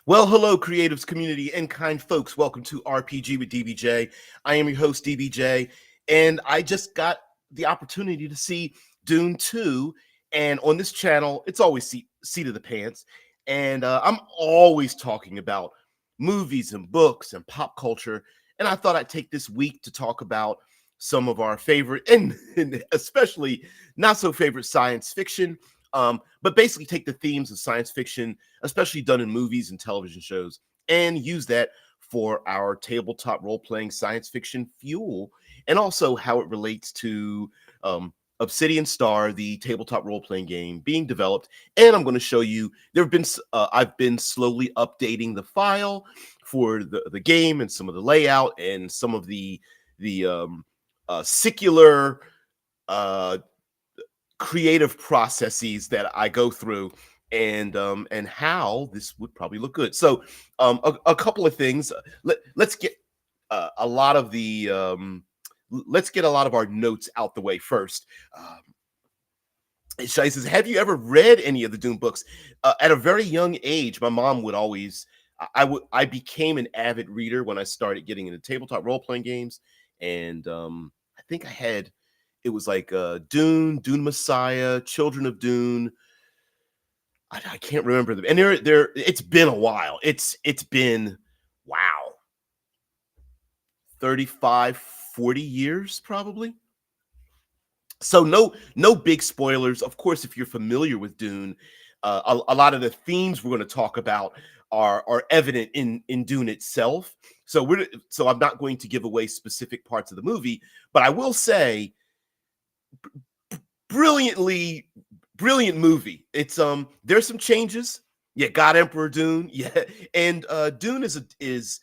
Well, hello, creatives, community, and kind folks. Welcome to RPG with DBJ. I am your host, DBJ, and I just got the opportunity to see Dune 2. And on this channel, it's always seat of the pants. And I'm always talking about movies and books and pop culture. And I thought I'd take this week to talk about some of our favorite and especially not so favorite science fiction. But basically take the themes of science fiction, especially done in movies and television shows, and use that for our tabletop role-playing science fiction fuel, and also how it relates to Obsidian Star, the tabletop role-playing game being developed. And I'm going to show you I've been slowly updating the file for the game and some of the layout and some of the secular creative processes that I go through, and how this would probably look good. So a couple of things. Let's get a lot of the let's get a lot of our notes out the way first. Shai says, have you ever read any of the Dune books? At a very young age, my mom would always I became an avid reader when I started getting into tabletop role-playing games. And I think it was like Dune, Dune Messiah, Children of Dune. I can't remember them. And it's been a while. It's been, wow, 35, 40 years probably. So no big spoilers. Of course, if you're familiar with Dune, a lot of the themes we're going to talk about are evident in Dune itself. So I'm not going to give away specific parts of the movie, but I will say, brilliant movie. It's there's some changes. Yeah, God Emperor Dune. Yeah, and Dune is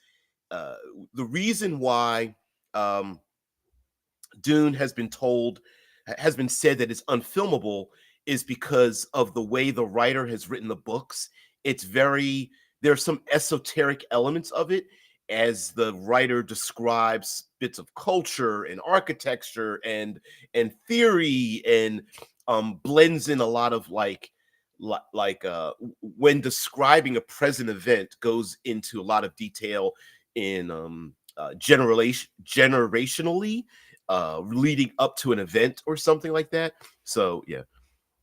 the reason why Dune has been said that it's unfilmable is because of the way the writer has written the books. There's some esoteric elements of it as the writer describes bits of culture and architecture and theory, and blends in a lot of when describing a present event, goes into a lot of detail in generationally leading up to an event or something like that. So yeah.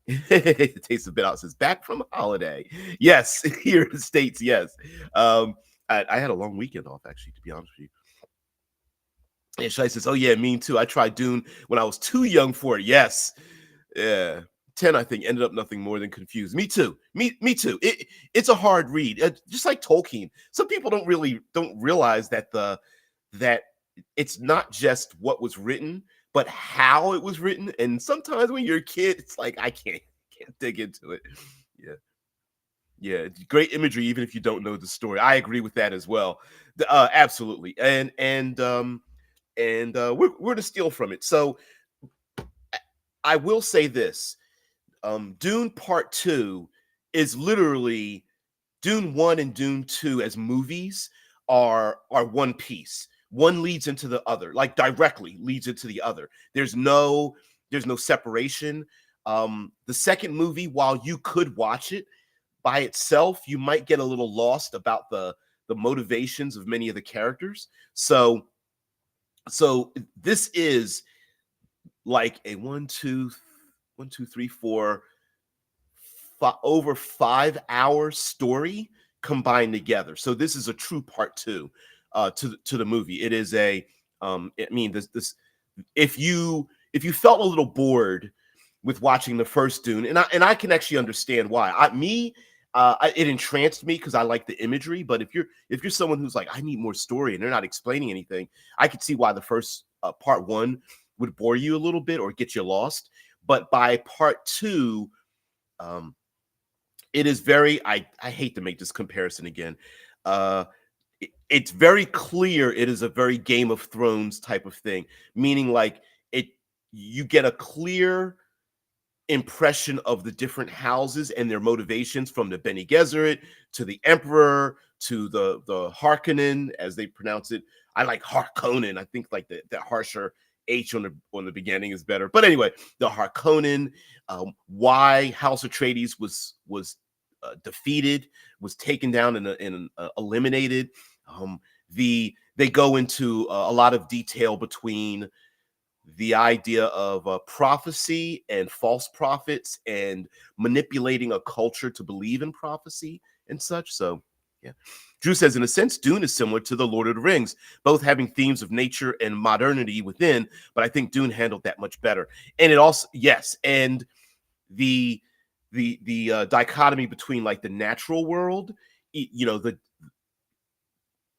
It tastes a bit out. Says back from holiday. Yes, here in the States. Yes. I had a long weekend off, actually, to be honest with you. And Shai says, oh yeah, me too. I tried Dune when I was too young for it. Yes. Yeah. 10, I think, ended up nothing more than confused. Me too. Me too. It's a hard read. Just like Tolkien. Some people don't realize that it's not just what was written, but how it was written. And sometimes when you're a kid, it's like I can't dig into it. Yeah. Yeah, great imagery, even if you don't know the story. I agree with that as well. Absolutely. And we're to steal from it. So I will say this. Dune Part 2 is literally Dune 1 and Dune 2 as movies are one piece. One leads into the other, like directly leads into the other. There's no separation. The second movie, while you could watch it by itself, you might get a little lost about the motivations of many of the characters. So this is like a over 5 hour story combined together. So this is a true part 2 to the movie. It is I mean, this if you felt a little bored with watching the first Dune, and I can actually understand why. It entranced me because I like the imagery. But if you're someone who's like, I need more story, and they're not explaining anything, I could see why the first part 1 would bore you a little bit or get you lost. But by part 2, it is very, I hate to make this comparison again. It's very clear it is a very Game of Thrones type of thing, meaning like you get a clear impression of the different houses and their motivations, from the Bene Gesserit to the Emperor to the Harkonnen, as they pronounce it. I like Harkonnen. I think like the harsher H on the beginning is better. But anyway, the Harkonnen, why House Atreides was defeated, was taken down and eliminated. They go into a lot of detail between the idea of prophecy and false prophets and manipulating a culture to believe in prophecy and such. So, yeah. Drew says, in a sense, Dune is similar to The Lord of the Rings, both having themes of nature and modernity within, but I think Dune handled that much better. And it also, yes, and the dichotomy between like the natural world, the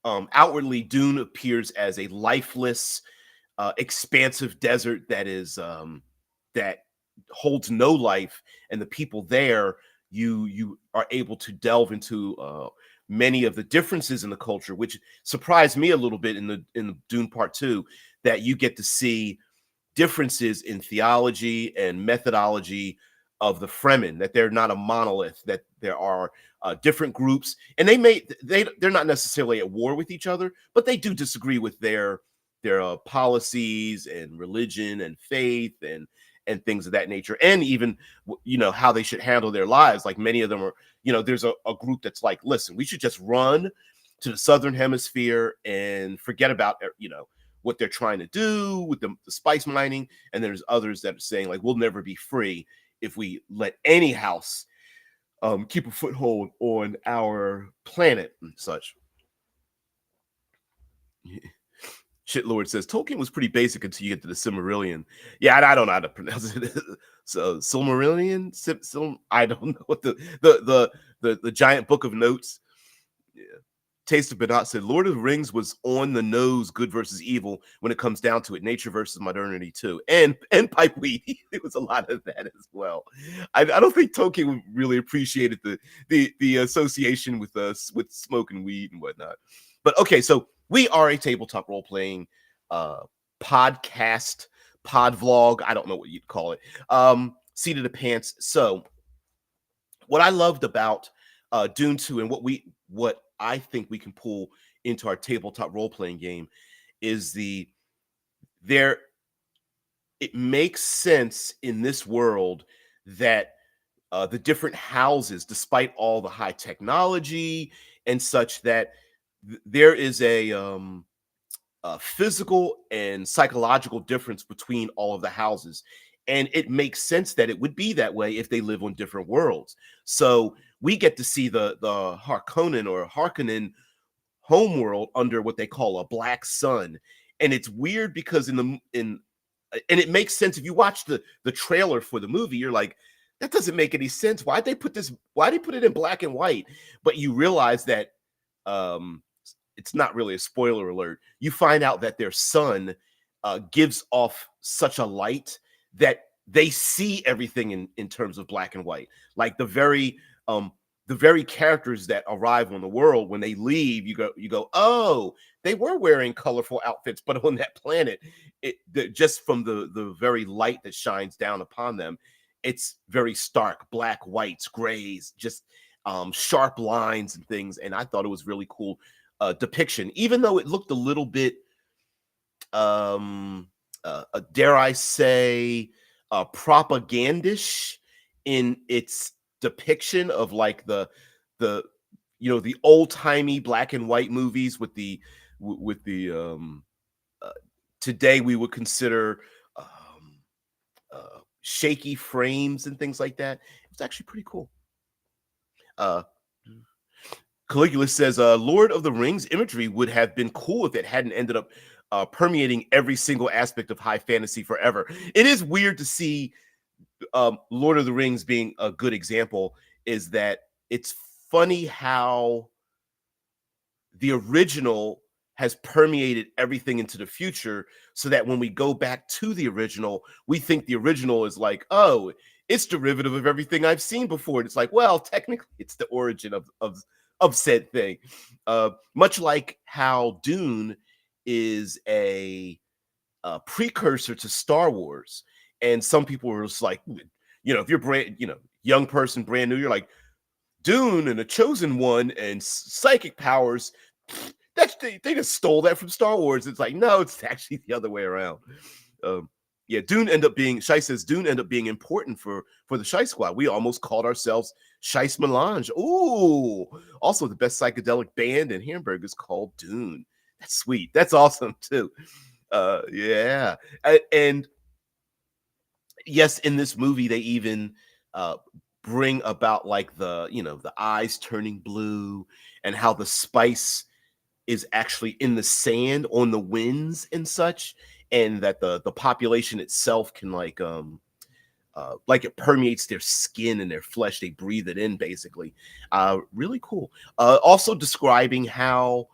outwardly Dune appears as a lifeless, expansive desert that holds no life, and the people there, you are able to delve into many of the differences in the culture, which surprised me a little bit in the Dune Part 2, that you get to see differences in theology and methodology of the Fremen, that they're not a monolith, that there are different groups, and they're not necessarily at war with each other, but they do disagree with their policies and religion and faith and things of that nature, and even how they should handle their lives. Like many of them are, there's a group that's like, listen, we should just run to the southern hemisphere and forget about what they're trying to do with the spice mining. And there's others that are saying like, we'll never be free if we let any house keep a foothold on our planet and such. Shitlord says Tolkien was pretty basic until you get to the Silmarillion. Yeah, I don't know how to pronounce it. So Silmarillion, I don't know what the giant book of notes. Yeah. Taste of Banat said Lord of the Rings was on the nose, good versus evil when it comes down to it, nature versus modernity too, and pipeweed. It was a lot of that as well. I don't think Tolkien really appreciated the association with smoking weed and whatnot. But okay, so we are a tabletop role playing podcast, pod vlog. I don't know what you'd call it. Seat of the pants. So what I loved about Dune 2 and what I think we can pull into our tabletop role playing game is it makes sense in this world that the different houses, despite all the high technology and such, that there is a physical and psychological difference between all of the houses. And it makes sense that it would be that way if they live on different worlds. So we get to see the Harkonnen homeworld under what they call a black sun. And it's weird because and it makes sense if you watch the trailer for the movie, you're like, that doesn't make any sense. Why'd they put it in black and white? But you realize that it's not really a spoiler alert. You find out that their sun gives off such a light that they see everything in terms of black and white. Like the very characters that arrive on the world, when they leave, you go, oh, they were wearing colorful outfits, but on that planet, just from the very light that shines down upon them, it's very stark, black, whites, grays, just sharp lines and things. And I thought it was really cool depiction, even though it looked a little bit, dare I say, propagandish in its depiction of like the old-timey black and white movies with the today we would consider shaky frames and things like that. It's actually pretty cool. Caligula says Lord of the Rings imagery would have been cool if it hadn't ended up permeating every single aspect of high fantasy forever. It is weird to see Lord of the Rings being a good example. Is that it's funny how the original has permeated everything into the future, so that when we go back to the original, we think the original is like, oh, it's derivative of everything I've seen before. And it's like, well, technically it's the origin of said thing. Much like how Dune is a precursor to Star Wars. And some people were just like, if you're young person, brand new, you're like, Dune and a chosen one and psychic powers, they just stole that from Star Wars. It's like, no, it's actually the other way around. Yeah, Dune ended up being Shai says Dune ended up being important for the Shai Squad. We almost called ourselves Shice Melange. Ooh, also the best psychedelic band in Hamburg is called Dune. That's sweet. That's awesome too. Yeah, and yes, in this movie they even uh bring about like the eyes turning blue and how the spice is actually in the sand on the winds and such, and that the population itself can like it permeates their skin and their flesh. They breathe it in basically. Really cool. Also describing how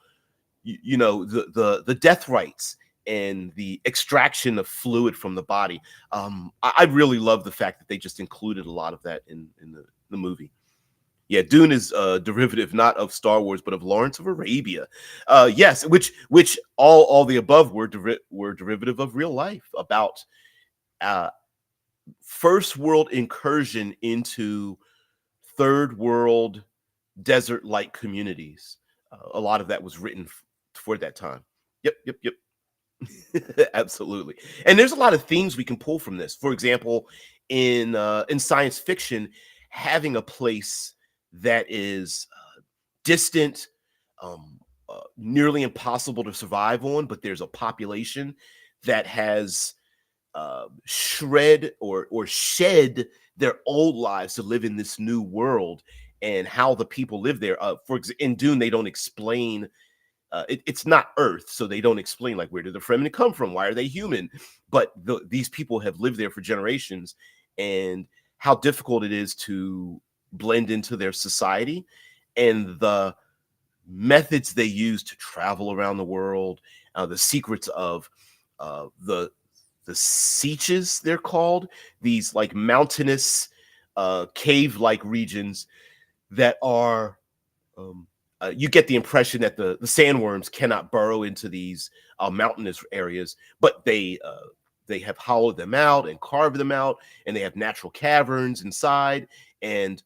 the death rites and the extraction of fluid from the body. I really love the fact that they just included a lot of that in the movie. Yeah, Dune is a derivative not of Star Wars but of Lawrence of Arabia. Yes, which all the above were derivative of real life about uh, first world incursion into third world desert like communities. A lot of that was written for that time. Yep, yep, yep. Absolutely. And there's a lot of themes we can pull from this. For example, in science fiction, having a place that is distant, nearly impossible to survive on, but there's a population that has shred or shed their old lives to live in this new world, and how the people live there. In Dune, they don't explain. It's not Earth, so they don't explain like where did the Fremen come from, why are they human, but these people have lived there for generations, and how difficult it is to blend into their society, and the methods they use to travel around the world, the secrets of the sieges they're called, these like mountainous cave-like regions that are you get the impression that the sandworms cannot burrow into these mountainous areas, but they have hollowed them out and carved them out, and they have natural caverns inside, and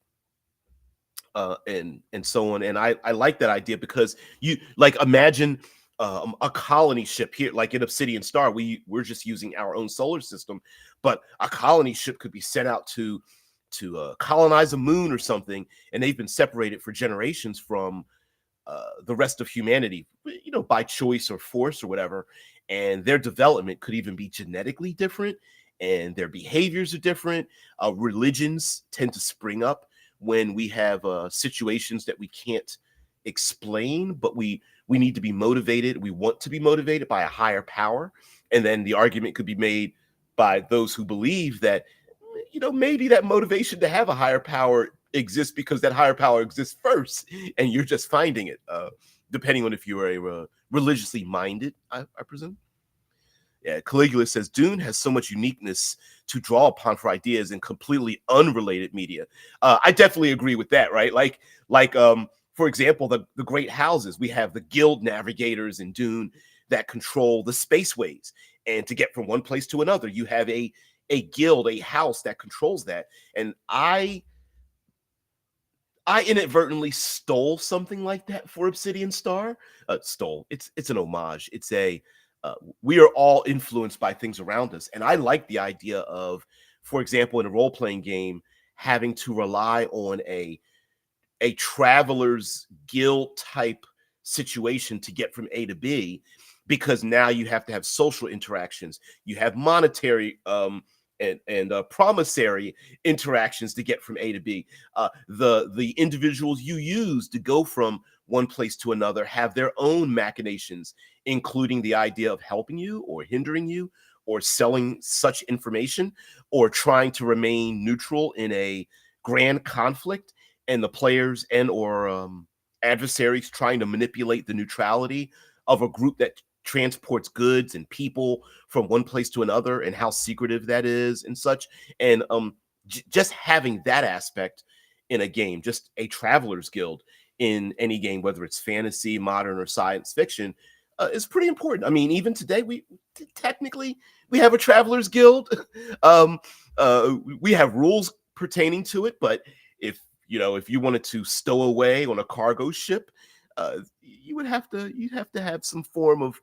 and so on. And I like that idea because you like imagine a colony ship here, like in Obsidian Star. We're just using our own solar system, but a colony ship could be sent out to colonize a moon or something, and they've been separated for generations from the rest of humanity, by choice or force or whatever. And their development could even be genetically different, and their behaviors are different. Religions tend to spring up when we have situations that we can't explain, but we need to be motivated. We want to be motivated by a higher power, and then the argument could be made by those who believe that maybe that motivation to have a higher power exists because that higher power exists first, and you're just finding it. Depending on if you are a religiously minded, I presume. Yeah, Caligula says Dune has so much uniqueness to draw upon for ideas in completely unrelated media. I definitely agree with that, right? Like for example, the great houses. We have the guild navigators in Dune that control the spaceways, and to get from one place to another, you have a guild, a house that controls that. And I inadvertently stole something like that for Obsidian Star. Stole. It's an homage. It's a we are all influenced by things around us, and I like the idea of, for example, in a role playing game, having to rely on a traveler's guild type situation to get from A to B, because now you have to have social interactions, you have monetary and promissory interactions to get from A to B. The individuals you use to go from one place to another have their own machinations, including the idea of helping you or hindering you or selling such information or trying to remain neutral in a grand conflict, and the players and or adversaries trying to manipulate the neutrality of a group that transports goods and people from one place to another, and how secretive that is and such. And just having that aspect in a game, just a travelers guild in any game, whether it's fantasy, modern, or science fiction, is pretty important. I mean, even today, we technically we have a travelers guild. um, we have rules pertaining to it, but if you wanted to stow away on a cargo ship, you'd have to have some form of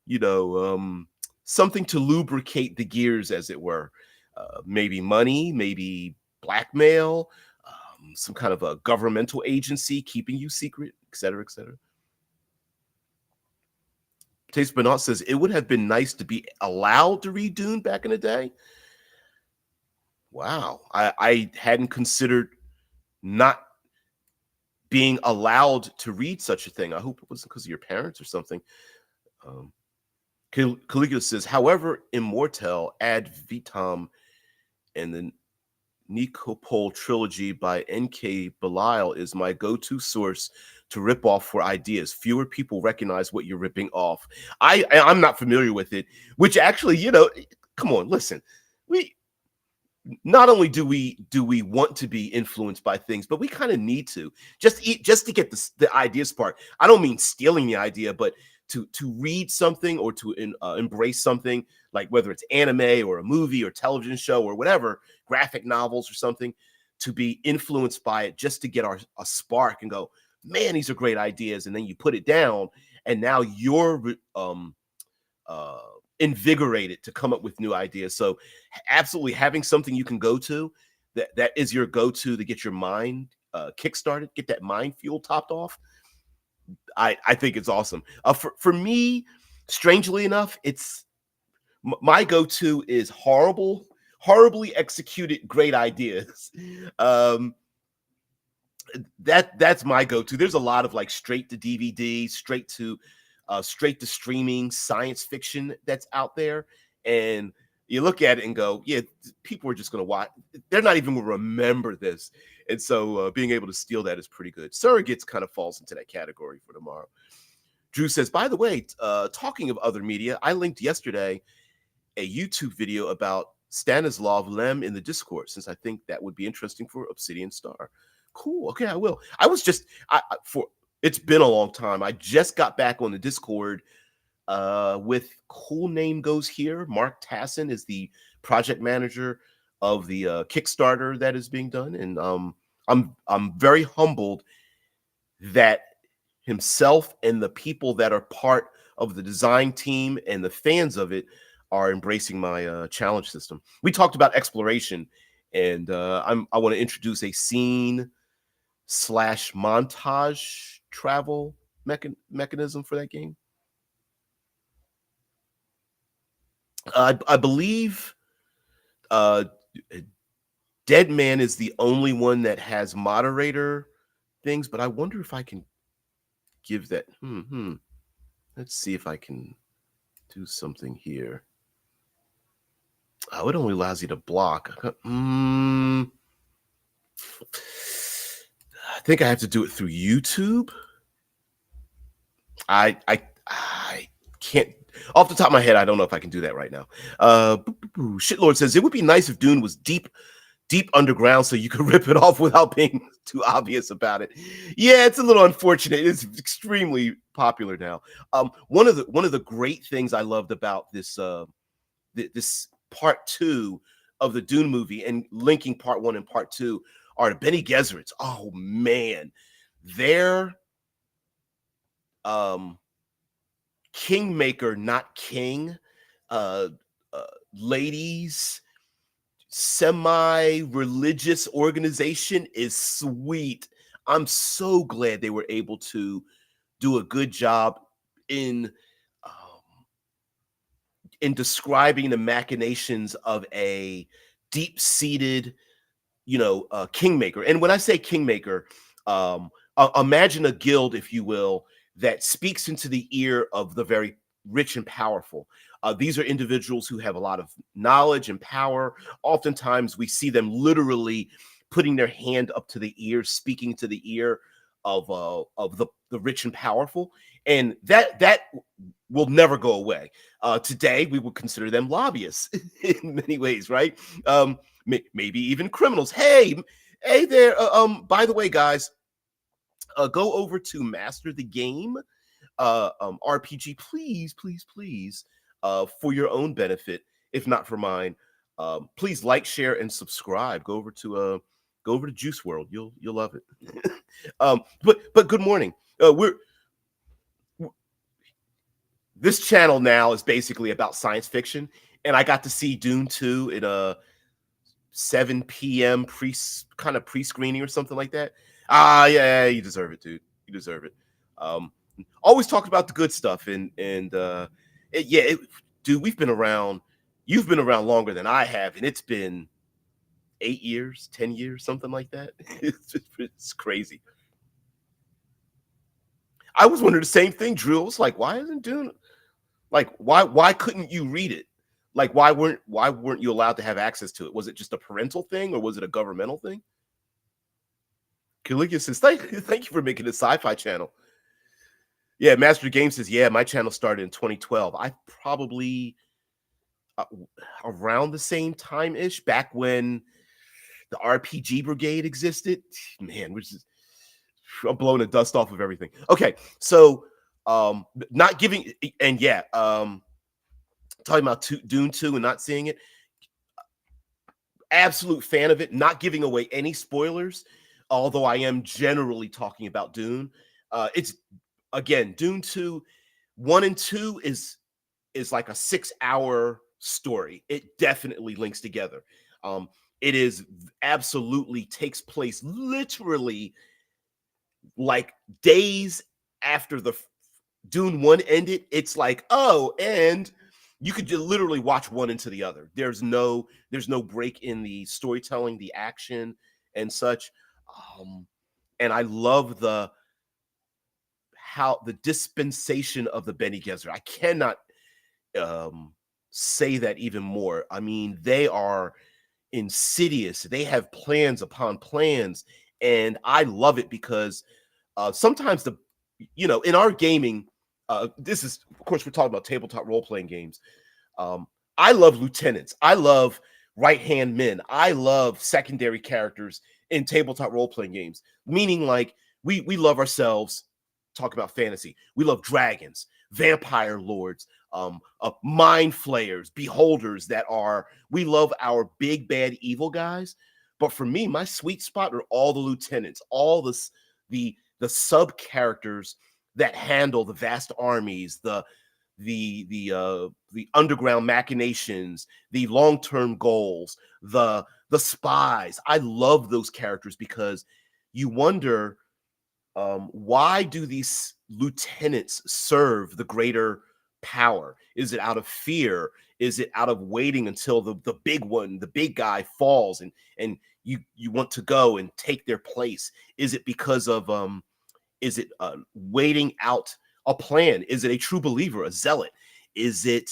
you know um, something to lubricate the gears, as it were. Maybe money, maybe blackmail, some kind of a governmental agency keeping you secret, et cetera, et cetera. Taste Bernard says it would have been nice to be allowed to read Dune back in the day. Wow, I hadn't considered not being allowed to read such a thing. I hope it wasn't because of your parents or something. Um, Caligula says, however, Immortal ad vitam and the Nicopole trilogy by N.K. Belial is my go-to source to rip off for ideas. Fewer people recognize what you're ripping off. I'm not familiar with it, which actually, come on, listen. We not only do we want to be influenced by things, but we kind of need to just to get the ideas part. I don't mean stealing the idea, but to read something or to embrace something, like whether it's anime or a movie or television show or whatever, graphic novels or something, to be influenced by it just to get a spark and go, man, these are great ideas. And then you put it down and now you're invigorated to come up with new ideas. So absolutely having something you can go to that is your go-to to get your mind kickstarted, get that mind fuel topped off. I think it's awesome. For me, strangely enough, it's my go-to is horribly executed great ideas. That's my go-to. There's a lot of like straight to DVD, straight to streaming science fiction that's out there, and you look at it and go, yeah, people are just going to watch. They're not even going to remember this. And so being able to steal that is pretty good. Surrogates kind of falls into that category for tomorrow. Drew says, by the way, talking of other media, I linked yesterday a YouTube video about Stanislav Lem in the Discord, since I think that would be interesting for Obsidian Star. Cool. Okay, I will. It's been a long time. I just got back on the Discord with cool name goes here. Mark Tassin is the project manager of the Kickstarter that is being done, and I'm very humbled that himself and the people that are part of the design team and the fans of it are embracing my challenge system. We talked about exploration, and I want to introduce a scene / montage travel mechanism for that game. I believe Dead Man is the only one that has moderator things, but I wonder if I can give that. Let's see if I can do something here. Oh, it only allows you to block. I think I have to do it through YouTube. I can't, off the top of my head, I don't know if I can do that right now. Shitlord says it would be nice if Dune was deep underground so you could rip it off without being too obvious about it. Yeah, it's a little unfortunate. It's extremely popular now. One of the great things I loved about this this part 2 of the Dune movie, and linking part 1 and part 2, are the Bene Gesserits. Oh man, they're kingmaker, not king, ladies, semi-religious organization is sweet. I'm so glad they were able to do a good job in describing the machinations of a deep-seated, kingmaker. And when I say kingmaker, imagine a guild, if you will, that speaks into the ear of the very rich and powerful. These are individuals who have a lot of knowledge and power. Oftentimes we see them literally putting their hand up to the ear, speaking to the ear of the rich and powerful. And that will never go away. Today, we would consider them lobbyists in many ways, right? Maybe even criminals. Hey there. By the way, guys, go over to Master the Game RPG, please, for your own benefit, if not for mine. Please like, share, and subscribe. Go over to Juice World. You'll love it. But good morning. this channel now is basically about science fiction, and I got to see Dune 2 at a 7 p.m. pre-screening or something like that. Yeah, you deserve it, dude. You deserve it. Um, Always talk about the good stuff, dude, we've been around. You've been around longer than I have, and it's been 8 years, 10 years, something like that. It's crazy. I was wondering the same thing, Drew. I was like, why isn't Dune like why couldn't you read it? Like why weren't you allowed to have access to it? Was it just a parental thing or was it a governmental thing? Caligula says, thank you for making a sci-fi channel. Yeah, Master Game says, yeah, my channel started in 2012. I probably around the same time-ish, back when the RPG Brigade existed. Man, I'm blowing the dust off of everything. Okay, so not giving and yeah, talking about Dune 2 and not seeing it. Absolute fan of it, not giving away any spoilers, although I am generally talking about Dune. It's again, Dune 2, 1 and 2 is like a 6-hour story. It definitely links together. It is absolutely takes place literally like days after the Dune 1 ended. It's like, oh, and you could just literally watch one into the other. There's no break in the storytelling, the action, and such. And I love how the dispensation of the Bene Gesserit. I cannot say that even more. I mean, they are insidious. They have plans upon plans, and I love it because sometimes in our gaming, this is, of course, we're talking about tabletop role-playing games. I love lieutenants. I love right-hand men. I love secondary characters in tabletop role-playing games, meaning like we love ourselves. Talk about fantasy. We love dragons, vampire lords, mind flayers, beholders we love our big bad evil guys. But for me, my sweet spot are all the lieutenants, all the sub characters that handle the vast armies, the underground machinations, the long-term goals, the spies. I love those characters because you wonder, why do these lieutenants serve the greater power? Is it out of fear? Is it out of waiting until the big guy falls and you want to go and take their place? Is it because of waiting out a plan? Is it a true believer, a zealot? Is it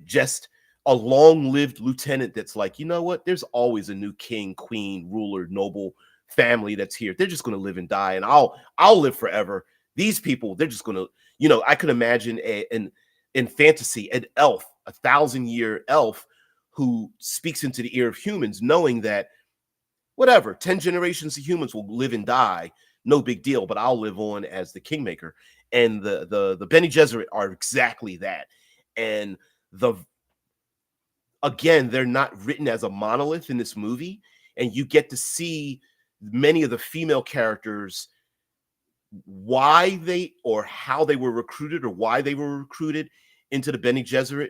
just a long-lived lieutenant that's like, you know what? There's always a new king, queen, ruler, noble family that's here. They're just going to live and die, and I'll live forever. These people, they're just going to, I can imagine in fantasy, an elf, 1,000-year elf who speaks into the ear of humans, knowing that whatever, 10 generations of humans will live and die, no big deal, but I'll live on as the kingmaker. And the Bene Gesserit are exactly that. And again, they're not written as a monolith in this movie, and you get to see many of the female characters, why they or how they were recruited or why they were recruited into the Bene Gesserit.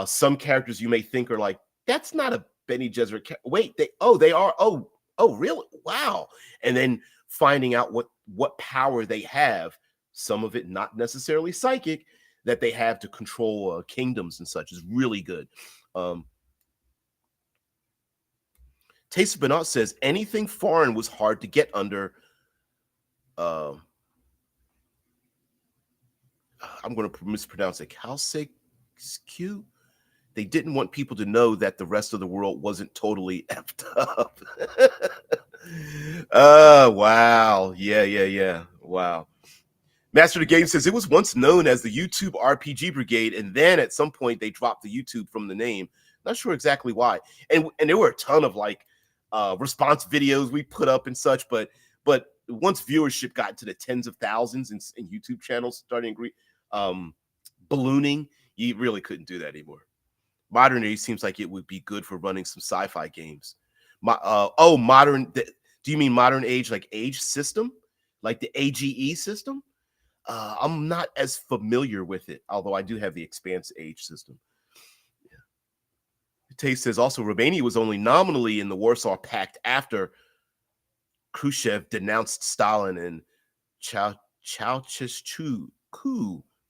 Some characters you may think are like, that's not a Bene Gesserit. Wait, they are. Oh, really? Wow. And then finding out what power they have, some of it not necessarily psychic, that they have to control kingdoms and such, is really good. Taste of Bernard says anything foreign was hard to get under. I'm going to mispronounce it. Calsaq. They didn't want people to know that the rest of the world wasn't totally effed up. Wow. Yeah. Wow. Master of the Game says it was once known as the YouTube RPG Brigade, and then at some point they dropped the YouTube from the name. Not sure exactly why. And there were a ton of like response videos we put up and such, but once viewership got into the tens of thousands and YouTube channels starting ballooning, you really couldn't do that anymore. Modern age seems like it would be good for running some sci-fi games. Modern. Do you mean modern age like age system, like the AGE system? I'm not as familiar with it, although I do have the Expanse age system. Taste says also Romania was only nominally in the Warsaw Pact after Khrushchev denounced Stalin and Ceausescu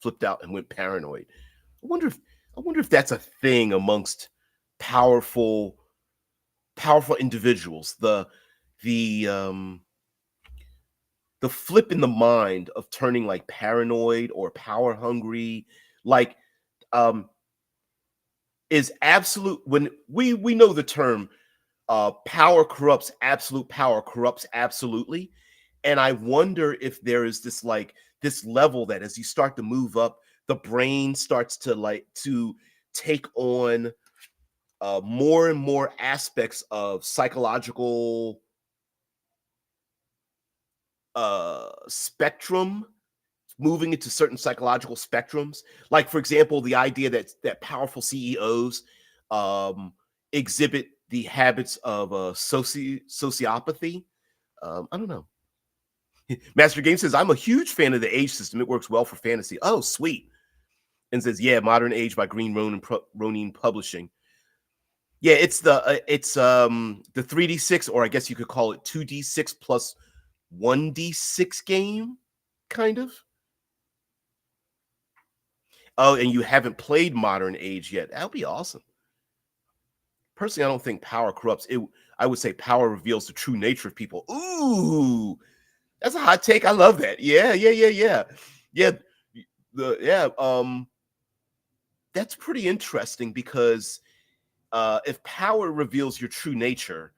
flipped out and went paranoid. I wonder if I wonder if that's a thing amongst powerful powerful individuals. The the flip in the mind of turning like paranoid or power hungry, like um is absolute when we know the term power corrupts, absolute power corrupts absolutely. And I wonder if there is this like this level that as you start to move up, the brain starts to like to take on more and more aspects of psychological spectrum, moving into certain psychological spectrums. Like, for example, the idea that powerful CEOs um, exhibit the habits of sociopathy. I don't know. Master Game says, I'm a huge fan of the age system. It works well for fantasy. Oh, sweet. And says, yeah, Modern Age by Green Ronin Publishing. Yeah, it's the 3D6, or I guess you could call it 2D6 plus 1D6 game, kind of. Oh, and you haven't played Modern Age yet. That would be awesome. Personally, I don't think power corrupts. I would say power reveals the true nature of people. Ooh, that's a hot take. I love that. Yeah, yeah, yeah, yeah. Yeah, that's pretty interesting because if power reveals your true nature,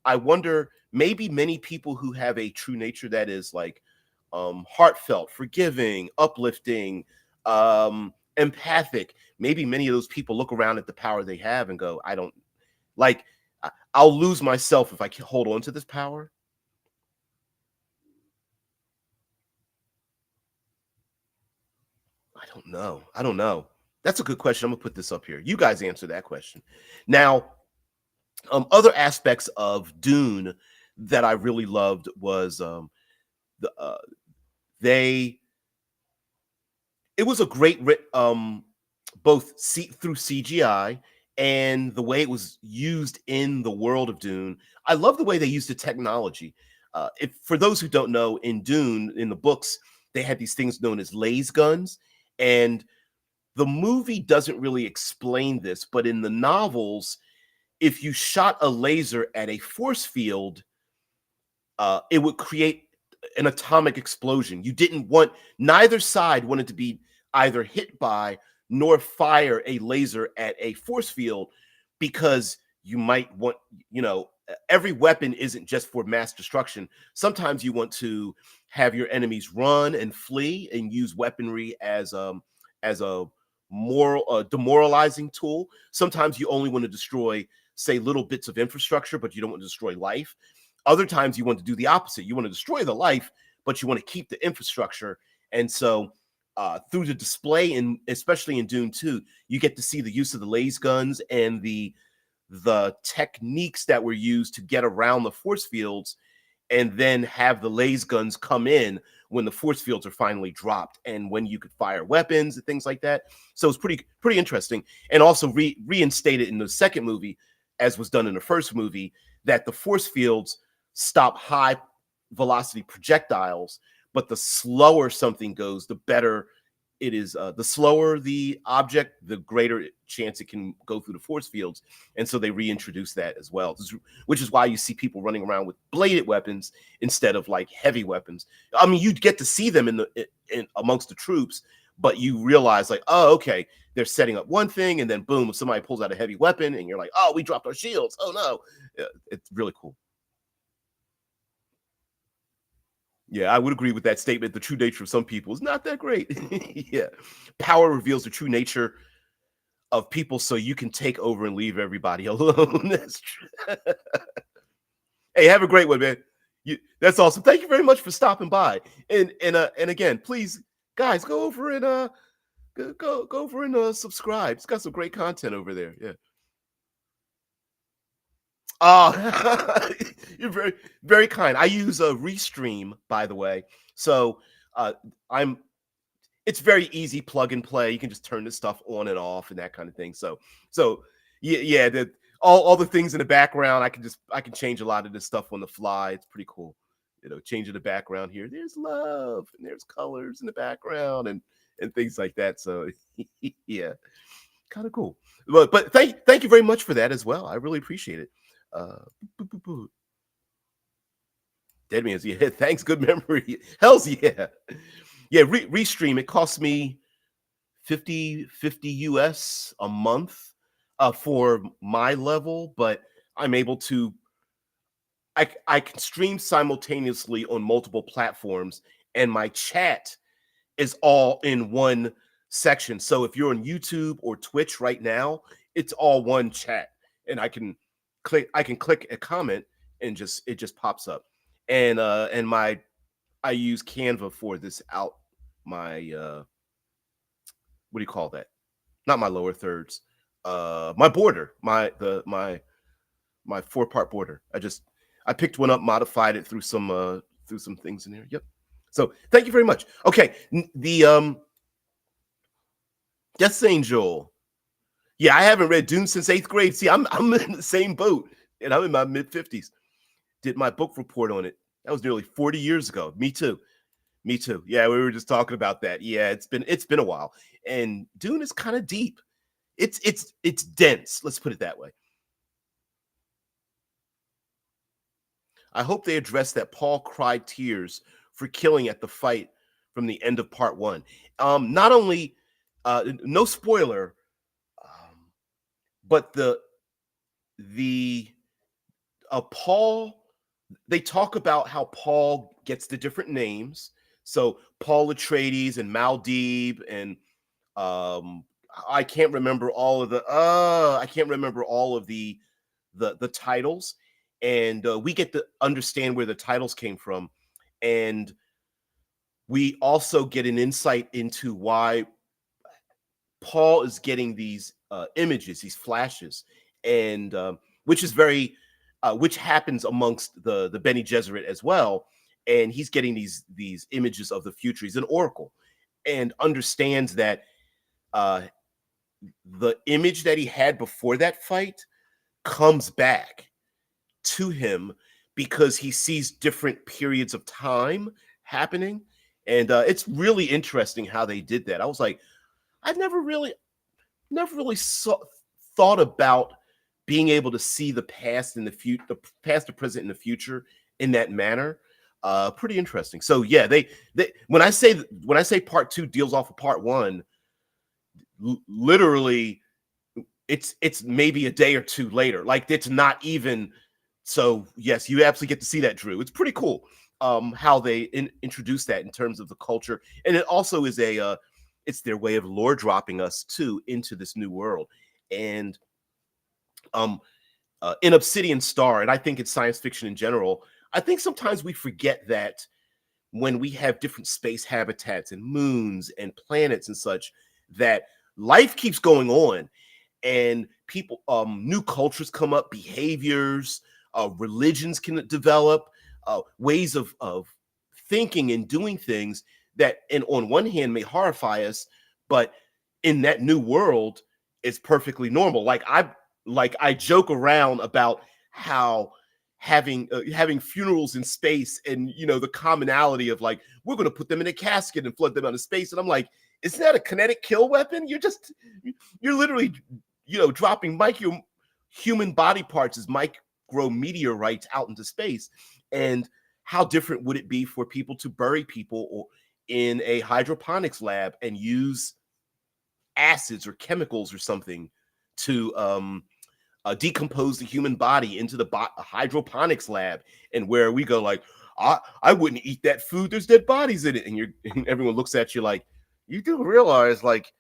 I wonder maybe many people who have a true nature that is like heartfelt, forgiving, uplifting, empathic. Maybe many of those people look around at the power they have and go, "I don't like. I'll lose myself if I can hold on to this power." I don't know. I don't know. That's a good question. I'm gonna put this up here. You guys answer that question. Now, other aspects of Dune that I really loved was the they it was a great both through CGI and the way it was used in the world of Dune. I love the way they used the technology. If for those who don't know, in Dune in the books they had these things known as laser guns, and the movie doesn't really explain this, but in the novels, if you shot a laser at a force field, it would create an atomic explosion. You didn't want neither side wanted to be either hit by nor fire a laser at a force field because you might want, every weapon isn't just for mass destruction. Sometimes you want to have your enemies run and flee and use weaponry as a moral demoralizing tool. Sometimes you only want to destroy, say, little bits of infrastructure, but you don't want to destroy life. Other times you want to do the opposite. You want to destroy the life, but you want to keep the infrastructure. And so through the display, and especially in Dune 2, you get to see the use of the laser guns and the techniques that were used to get around the force fields, and then have the laser guns come in when the force fields are finally dropped and when you could fire weapons and things like that. So it's pretty interesting, and also reinstated in the second movie, as was done in the first movie, that the force fields stop high velocity projectiles, but the slower something goes, the better it is. The slower the object, the greater chance it can go through the force fields. And so they reintroduce that as well, which is why you see people running around with bladed weapons instead of like heavy weapons. I mean, you'd get to see them in amongst the troops, but you realize like, oh, okay, they're setting up one thing, and then boom, somebody pulls out a heavy weapon, and you're like, oh, we dropped our shields. Oh no, it's really cool. Yeah, I would agree with that statement. The true nature of some people is not that great. Yeah. Power reveals the true nature of people so you can take over and leave everybody alone. That's true. Hey, have a great one, man. That's awesome. Thank you very much for stopping by. And again, please, guys, go over and go over and subscribe. It's got some great content over there. Yeah. Oh, you're very kind. I use a Restream, by the way. So uh, I'm it's very easy plug and play. You can just turn this stuff on and off and that kind of thing. So yeah, all the things in the background, I can change a lot of this stuff on the fly. It's pretty cool. Changing the background here. There's love and there's colors in the background and things like that. So yeah, kind of cool. But thank you very much for that as well. I really appreciate it. Uh, boo, boo, boo. Dead man's, yeah. Thanks, good memory. Hell's yeah. Yeah, restream. It costs me 50 US a month for my level, but I'm able to I can stream simultaneously on multiple platforms, and my chat is all in one section. So if you're on YouTube or Twitch right now, it's all one chat, and I can click a comment and it just pops up. And my I use Canva for this out my what do you call that? Not my lower thirds. My border, my 4-part border. I picked one up, modified it through some things in there. Yep. So thank you very much. Okay, the Death Angel. Yeah, I haven't read Dune since 8th grade. See, I'm in the same boat, and I'm in my mid-50s. Did my book report on it. That was nearly 40 years ago. Me too. Me too. Yeah, we were just talking about that. Yeah, it's been a while. And Dune is kind of deep. It's dense. Let's put it that way. I hope they address that Paul cried tears for killing at the fight from the end of part 1. Not only no spoiler, but the Paul, they talk about how Paul gets the different names. So Paul Atreides and Muad'Dib and I can't remember all of the titles, and we get to understand where the titles came from, and we also get an insight into why Paul is getting these images, these flashes, and which is which happens amongst the Bene Gesserit as well, and he's getting these images of the future. He's an oracle, and understands that the image that he had before that fight comes back to him because he sees different periods of time happening, and it's really interesting how they did that. I was like, I've never really thought about being able to see the past and the past, the present, and the future in that manner. Pretty interesting. So yeah, they when I say part 2 deals off of part 1, literally it's maybe a day or two later. Like, it's not even. So yes, you absolutely get to see that, Drew. It's pretty cool how they introduce that in terms of the culture, and it also is it's their way of lore dropping us too into this new world. And in Obsidian Star, and I think it's science fiction in general, I think sometimes we forget that when we have different space habitats and moons and planets and such, that life keeps going on, and people, new cultures come up, behaviors, religions can develop, ways of thinking and doing things that, and on one hand, may horrify us, but in that new world, it's perfectly normal. I joke around about how having funerals in space, and the commonality of, like, we're going to put them in a casket and flood them out of space, and I'm like, isn't that a kinetic kill weapon? You're literally dropping human body parts as micro meteorites out into space. And how different would it be for people to bury people or in a hydroponics lab and use acids or chemicals or something to decompose the human body into the hydroponics lab, and where we go like, I wouldn't eat that food, there's dead bodies in it, and everyone looks at you like, you do realize, like,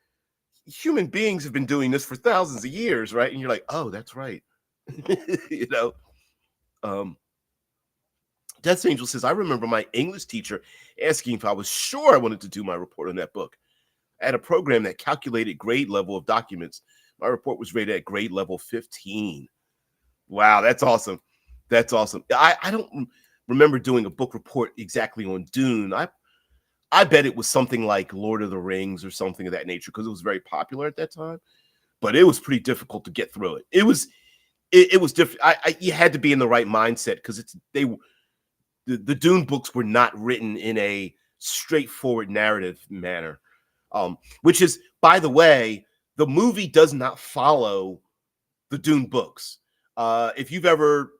human beings have been doing this for thousands of years, right? And you're like, oh, that's right. um Death Angel says, I remember my English teacher asking if I was sure I wanted to do my report on that book. I had a program that calculated grade level of documents. My report was rated at grade level 15. Wow, that's awesome. That's awesome. I don't remember doing a book report exactly on Dune. I bet it was something like Lord of the Rings or something of that nature because it was very popular at that time. But it was pretty difficult to get through it. It was different. You had to be in the right mindset because the Dune books were not written in a straightforward narrative manner. Which is, by the way, the movie does not follow the Dune books. If you've ever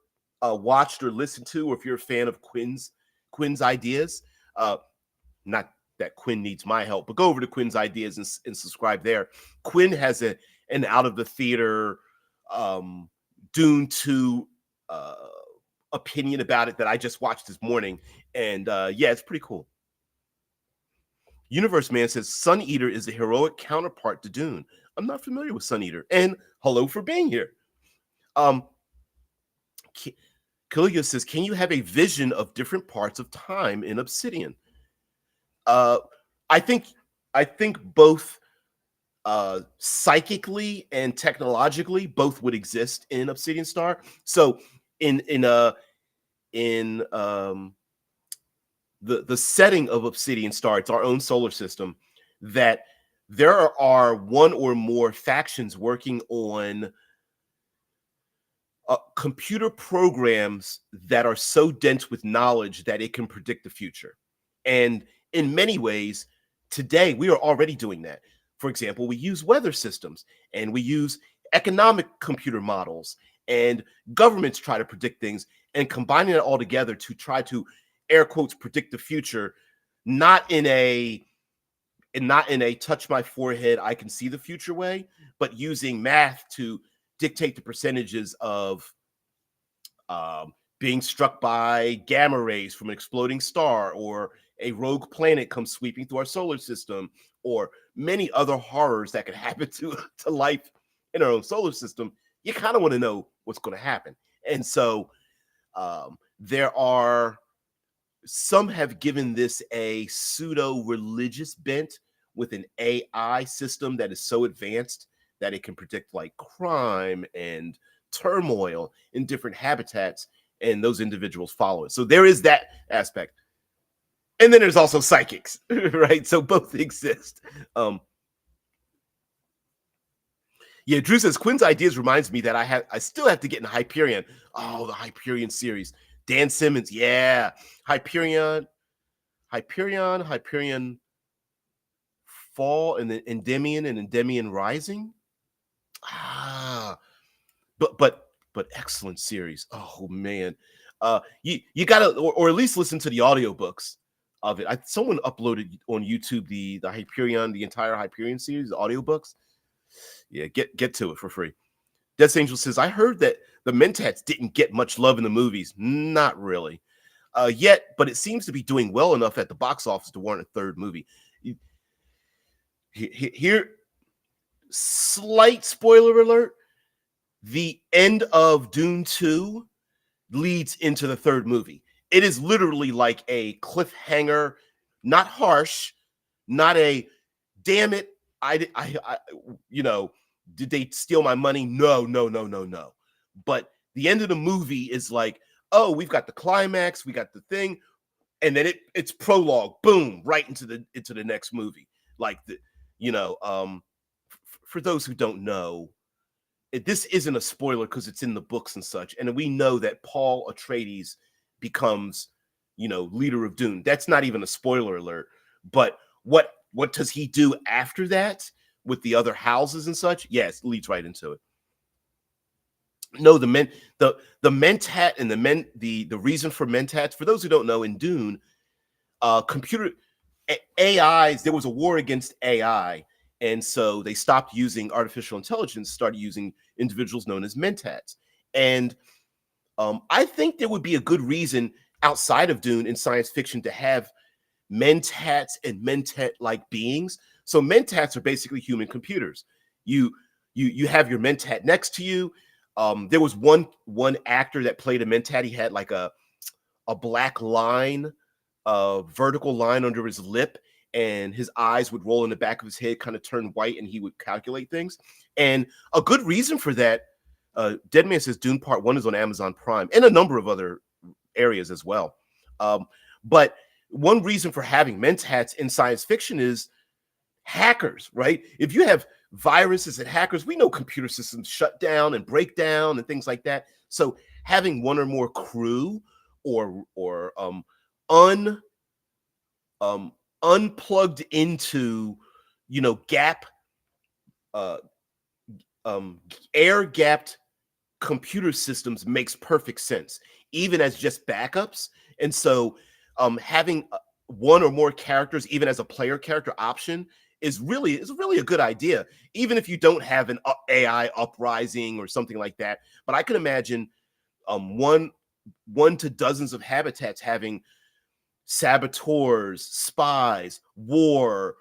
watched or listened to, or if you're a fan of Quinn's ideas, not that Quinn needs my help, but go over to Quinn's ideas and subscribe there. Quinn has an out of the theater Dune 2 opinion about it that I just watched this morning, and yeah, it's pretty cool. Universe Man says Sun Eater is a heroic counterpart to Dune. I'm not familiar with Sun Eater, and hello for being here. Caligula says, can you have a vision of different parts of time in Obsidian? I think both psychically and technologically both would exist in Obsidian Star. So in the setting of Obsidian Star, it's our own solar system, that there are one or more factions working on computer programs that are so dense with knowledge that it can predict the future. And in many ways, today we are already doing that. For example, we use weather systems and we use economic computer models, and governments try to predict things, and combining it all together to try to, air quotes, predict the future, not in a touch my forehead, I can see the future way, but using math to dictate the percentages of being struck by gamma rays from an exploding star, or a rogue planet comes sweeping through our solar system, or many other horrors that could happen to life in our own solar system. You kind of want to know what's going to happen. And so there are some have given this a pseudo religious bent with an AI system that is so advanced that it can predict like crime and turmoil in different habitats, and those individuals follow it. So there is that aspect. And then there's also psychics, right? So both exist. Yeah, Drew says Quinn's ideas reminds me that I still have to get in Hyperion. Oh, the Hyperion series. Dan Simmons, yeah. Hyperion Fall, and then Endymion and Endymion Rising. But excellent series. Oh man. You gotta or at least listen to the audiobooks of it. Someone uploaded on YouTube the Hyperion, the entire Hyperion series, the audiobooks. Yeah, get to it for free. Death Angel says, I heard that the Mentats didn't get much love in the movies. Not really. Yet, but it seems to be doing well enough at the box office to warrant a third movie. Here, slight spoiler alert, the end of Dune 2 leads into the third movie. It is literally like a cliffhanger, not harsh, not a damn it, I did they steal my money? No. But the end of the movie is like, oh, we've got the climax, we got the thing, and then it's prologue, boom, right into the next movie. Like for those who don't know, this isn't a spoiler because it's in the books and such, and we know that Paul Atreides becomes, leader of Dune. That's not even a spoiler alert. But what does he do after that with the other houses and such? Yes, leads right into it. No, the mentat and the reason for mentats, for those who don't know, in Dune, computer AIs, there was a war against AI, and so they stopped using artificial intelligence, started using individuals known as mentats. And I think there would be a good reason outside of Dune in science fiction to have mentats and mentat-like beings. So mentats are basically human computers. You have your mentat next to you. There was one actor that played a mentat. He had like a black line, a vertical line under his lip, and his eyes would roll in the back of his head, kind of turn white, and he would calculate things. And a good reason for that, Dead Man says Dune Part 1 is on Amazon Prime and a number of other areas as well. But one reason for having mentats in science fiction is hackers, right? If you have viruses and hackers, we know computer systems shut down and break down and things like that. So having one or more crew or un unplugged into, gap uh air gapped computer systems makes perfect sense, even as just backups. And so having one or more characters, even as a player character option, is really a good idea, even if you don't have an AI uprising or something like that. But I can imagine one to dozens of habitats having saboteurs, spies, war,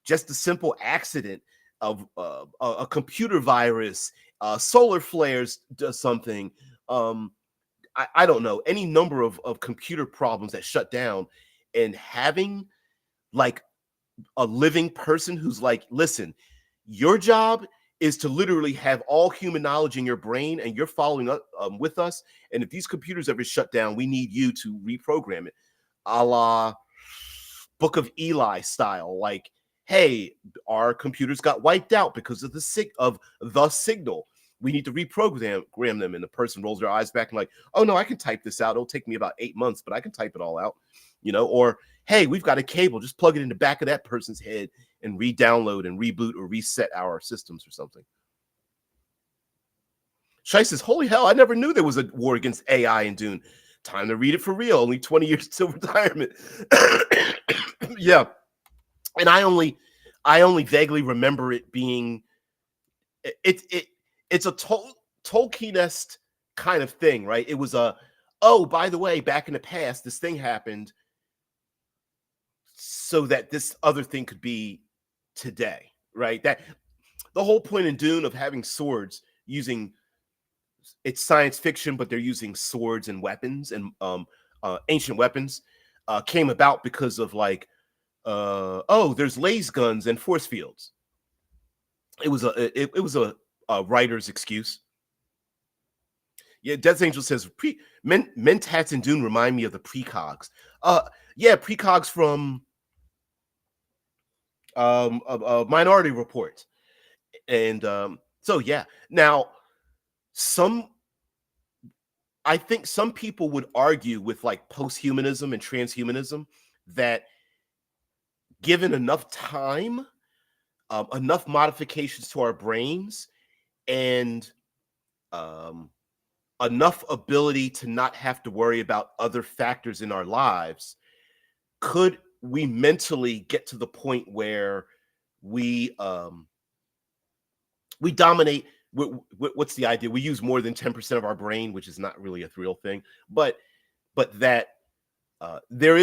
just a simple accident of a computer virus, solar flares does something. I don't know, any number of computer problems that shut down, and having like a living person who's like, listen, your job is to literally have all human knowledge in your brain, and you're following up with us. And if these computers ever shut down, we need you to reprogram it, a la Book of Eli style. Like, hey, our computers got wiped out because of the signal. We need to reprogram them. And the person rolls their eyes back and like, oh no, I can type this out. It'll take me about 8 months, but I can type it all out, or hey, we've got a cable, just plug it in the back of that person's head and re-download and reboot or reset our systems or something. Shai says, holy hell, I never knew there was a war against AI in Dune. Time to read it for real. Only 20 years till retirement. Yeah. And I only vaguely remember it being it's a Tolkien-esque kind of thing, right? It was oh, by the way, back in the past, this thing happened so that this other thing could be today, right? That the whole point in Dune of having swords, using it's science fiction, but they're using swords and weapons and ancient weapons, came about because of like, oh, there's laser guns and force fields. It was a writer's excuse. Yeah, Death Angel says mentats in Dune remind me of the precogs. Yeah, precogs from a Minority Report, and so yeah. Now, I think some people would argue with like post-humanism and transhumanism that given enough time, enough modifications to our brains, and enough ability to not have to worry about other factors in our lives, could we mentally get to the point where we dominate? What's the idea? We use more than 10% of our brain, which is not really a real thing, but that there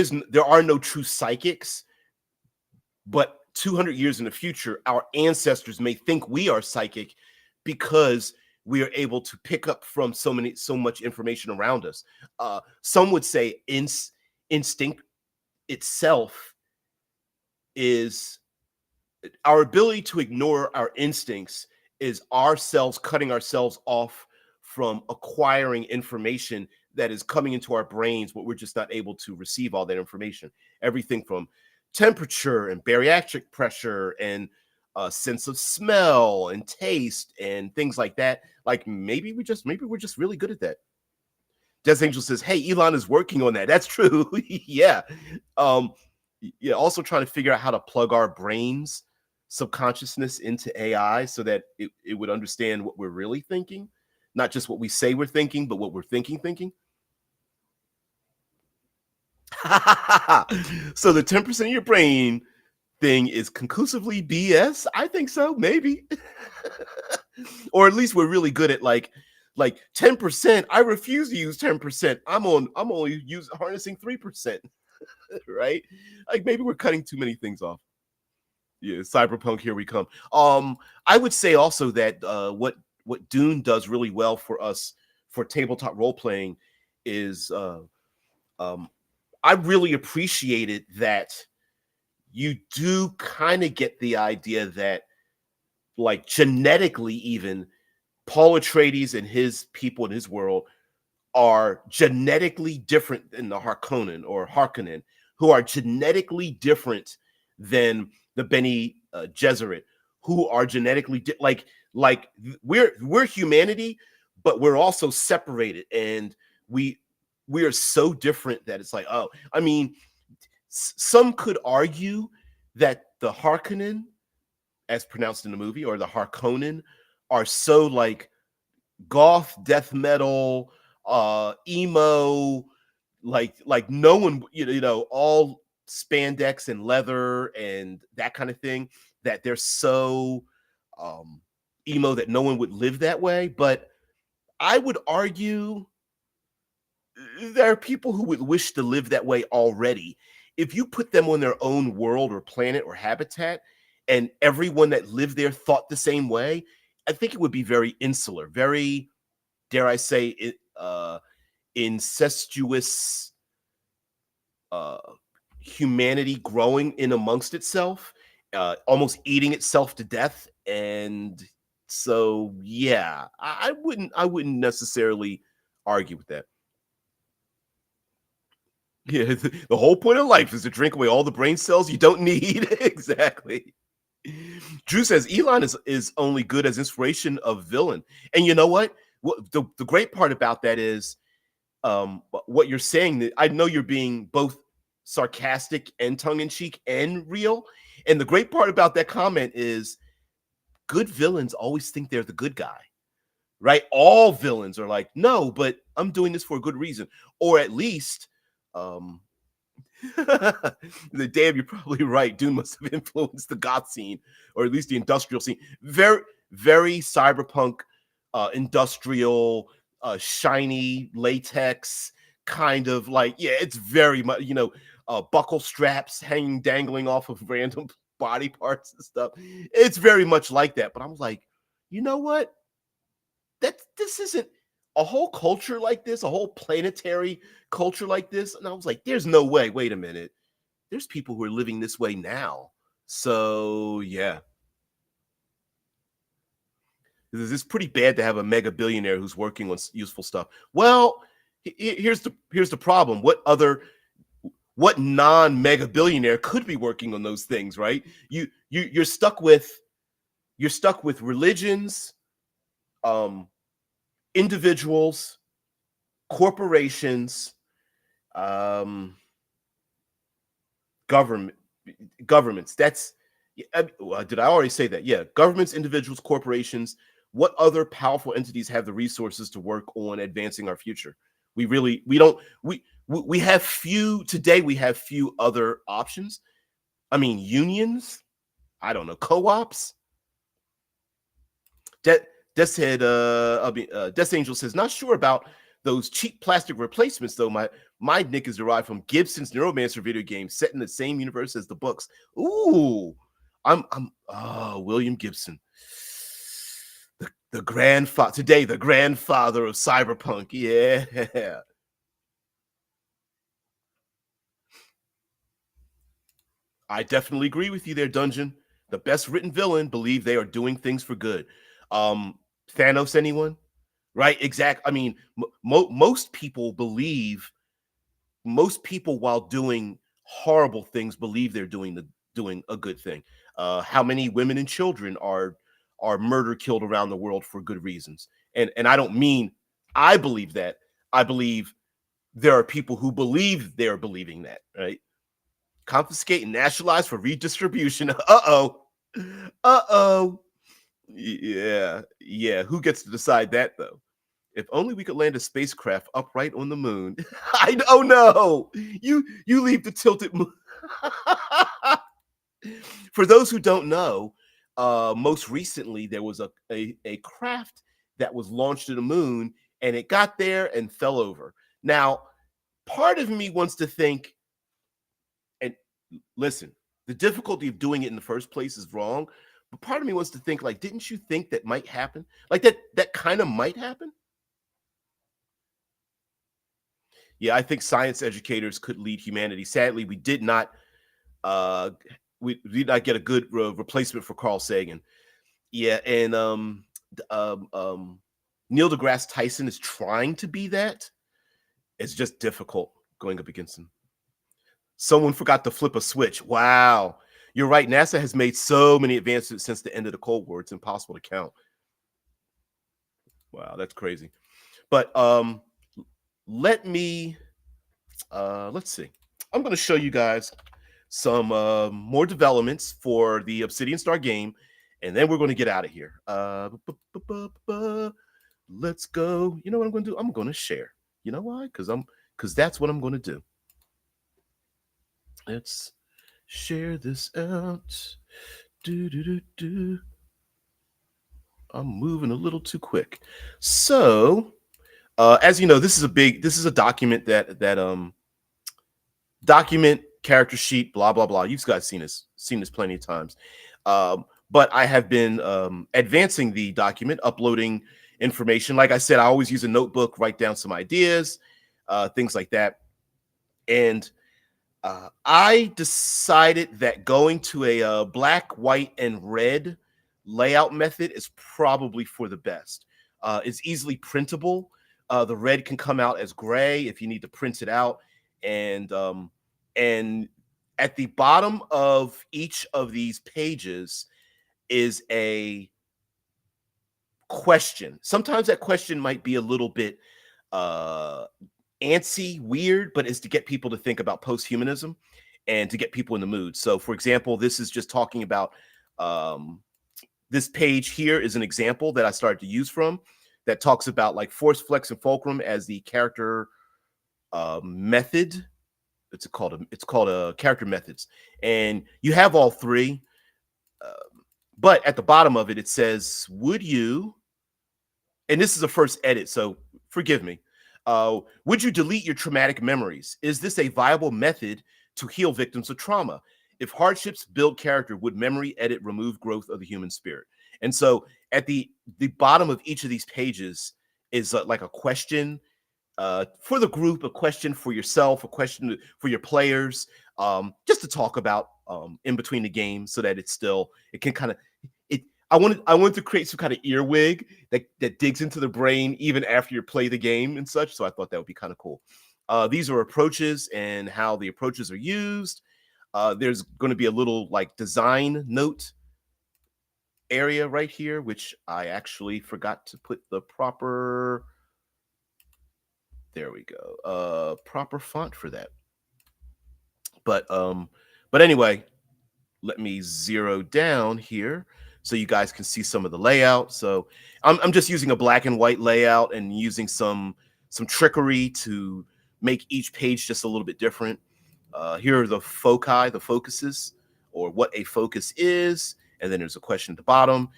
are no true psychics. But 200 years in the future, our ancestors may think we are psychic because we are able to pick up from so much information around us. Some would say instinct itself is our ability to ignore our instincts, is ourselves cutting ourselves off from acquiring information that is coming into our brains, but we're just not able to receive all that information. Everything from temperature and bariatric pressure and sense of smell and taste and things like that. Like maybe we're just really good at that. Des Angel says, hey, Elon is working on that. That's true. Yeah. Yeah. Also trying to figure out how to plug our brains subconsciousness into AI so that it would understand what we're really thinking, not just what we say we're thinking, but what we're thinking. So the 10% of your brain thing is conclusively BS? I think so, maybe. Or at least we're really good at like 10%. I refuse to use 10%. I'm only harnessing 3%. Right? Like maybe we're cutting too many things off. Yeah, cyberpunk, here we come. I would say also that what Dune does really well for us for tabletop role playing is I really appreciated that you do kind of get the idea that, like, genetically, even Paul Atreides and his people in his world are genetically different than the Harkonnen or Harkonnen, who are genetically different than the Bene Gesserit, who are genetically we're humanity, but we're also separated, and we we are so different that it's like, oh, I mean, some could argue that the Harkonnen, as pronounced in the movie, or the Harkonnen, are so like goth, death metal, emo, like no one, all spandex and leather and that kind of thing, that they're so um emo that no one would live that way. But I would argue there are people who would wish to live that way already. If you put them on their own world or planet or habitat, and everyone that lived there thought the same way, I think it would be very insular, very, dare I say it, incestuous, uh, humanity growing in amongst itself, almost eating itself to death. And so, yeah, I wouldn't necessarily argue with that. Yeah, the whole point of life is to drink away all the brain cells you don't need. Exactly. Drew says Elon is only good as inspiration of villain. And you know what? The great part about that is, what you're saying, that I know you're being both sarcastic and tongue-in-cheek and real. And the great part about that comment is good villains always think they're the good guy, right? All villains are like, no, but I'm doing this for a good reason. Or at least, um, the damn, you're probably right. Dune must have influenced the goth scene, or at least the industrial scene. Very, very cyberpunk, industrial, shiny latex kind of like, yeah, it's very much, buckle straps hanging, dangling off of random body parts and stuff. It's very much like that. But I was like, you know what? This isn't a whole culture like this, a whole planetary culture like this. And I was like, there's no way. Wait a minute. There's people who are living this way now. So yeah, it's pretty bad to have a mega billionaire who's working on useful stuff. Well, here's the problem. What non mega billionaire could be working on those things, right? You're stuck with religions, um, individuals, corporations, um, government governments. That's, did I already say that? Yeah, governments, individuals, corporations. What other powerful entities have the resources to work on advancing our future? We don't we have few today. We have few other options. I mean, unions. I don't know, co-ops. Death said, Death Angel says, not sure about those cheap plastic replacements though. My nick is derived from Gibson's Neuromancer video game set in the same universe as the books. Ooh, I'm William Gibson, the grandfather today, the grandfather of cyberpunk. Yeah. I definitely agree with you there, Dungeon. The best written villain believe they are doing things for good. Um, Thanos, anyone? Right? Exact. I mean, most people, while doing horrible things, believe they're doing a good thing. How many women and children are murder killed around the world for good reasons? And I don't mean I believe that. I believe there are people who believe they're believing that, right? Confiscate and nationalize for redistribution. Uh-oh. Uh-oh. Yeah. Yeah. Who gets to decide that though? If only we could land a spacecraft upright on the moon. Oh no. You leave the tilted moon. For those who don't know, most recently there was a craft that was launched to the moon, and it got there and fell over. Now, part of me wants to think, and listen, the difficulty of doing it in the first place is wrong. But part of me wants to think, like, didn't you think that might happen? Like that kind of might happen. Yeah, I think science educators could lead humanity. Sadly, uh we did not get a good replacement for Carl Sagan. Yeah, and Neil deGrasse Tyson is trying to be that. It's just difficult going up against them. Someone forgot to flip a switch. Wow. You're right. NASA has made so many advancements since the end of the Cold War. It's impossible to count. Wow, that's crazy. But let me let's see. I'm going to show you guys some more developments for the Obsidian Star game, and then we're going to get out of here. Let's go. You know what I'm going to do? I'm going to share. You know why? Because that's what I'm going to do. Let's share this out. I'm moving a little too quick. So, as you know, this is a document that document character sheet, blah blah blah. You guys seen this plenty of times. But I have been advancing the document, uploading information. Like I said, I always use a notebook, write down some ideas, things like that. And I decided that going to a black, white, and red layout method is probably for the best. It's easily printable. The red can come out as gray if you need to print it out, and at the bottom of each of these pages is a question. Sometimes that question might be a little bit antsy, weird, but it's to get people to think about post-humanism and to get people in the mood. So, for example, this is just talking about this page here is an example that I started to use from that talks about like force, flex, and fulcrum as the character method. It's called a character methods, and you have all three. But at the bottom of it, it says, "Would you?" And this is a first edit, so forgive me. Would you delete your traumatic memories? Is this a viable method to heal victims of trauma? If hardships build character, would memory edit remove growth of the human spirit? And so at the bottom of each of these pages is like a question for the group, a question for yourself, a question for your players, just to talk about in between the games, so that it can kind of it. I wanted to create some kind of earwig that digs into the brain even after you play the game and such. So I thought that would be kind of cool. These are approaches and how the approaches are used. There's going to be a little like design note area right here, which I actually forgot to put the proper. There we go. Proper font for that. But anyway, let me zero down here so you guys can see some of the layout. So I'm just using a black and white layout and using some trickery to make each page just a little bit different. Here are the foci, the focuses, or what a focus is. And then there's a question at the bottom.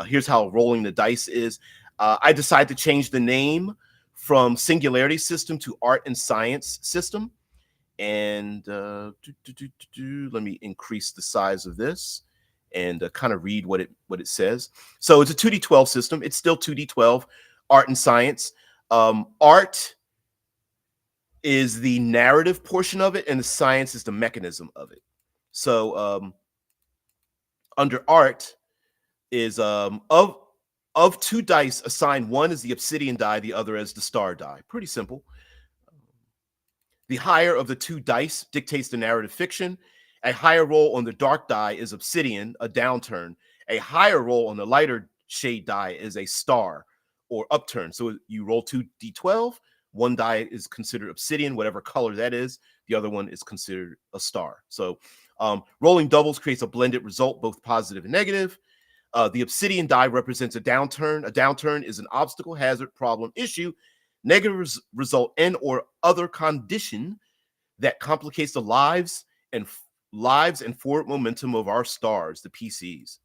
Here's how rolling the dice is. I decided to change the name from Singularity System to Art and Science System. And let me increase the size of this and kind of read what it says. So it's a 2D12 system. It's still 2D12, art and science. Art is the narrative portion of it, and the science is the mechanism of it. So under art is of two dice, assign one as the obsidian die, the other as the star die. Pretty simple. The higher of the two dice dictates the narrative fiction. A higher roll on the dark die is obsidian, a downturn. A higher roll on the lighter shade die is a star or upturn. So you roll 2d12. One die is considered obsidian, whatever color that is. The other one is considered a star. So rolling doubles creates a blended result, both positive and negative. The obsidian die represents a downturn. A downturn is an obstacle, hazard, problem, issue, negative result, and or other condition that complicates the lives and forward momentum of our stars, the PCs.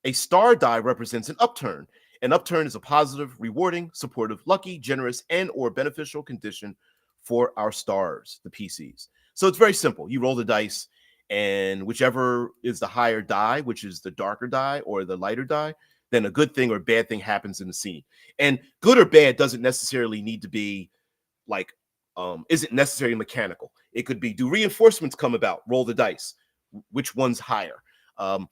A star die represents an upturn. An upturn is a positive, rewarding, supportive, lucky, generous, and or beneficial condition for our stars, the PCs. So it's very simple. You roll the dice, and whichever is the higher die, which is the darker die or the lighter die, then a good thing or bad thing happens in the scene. And good or bad doesn't necessarily need to be like, isn't necessarily mechanical. It could be, do reinforcements come about? Roll the dice. Which one's higher? The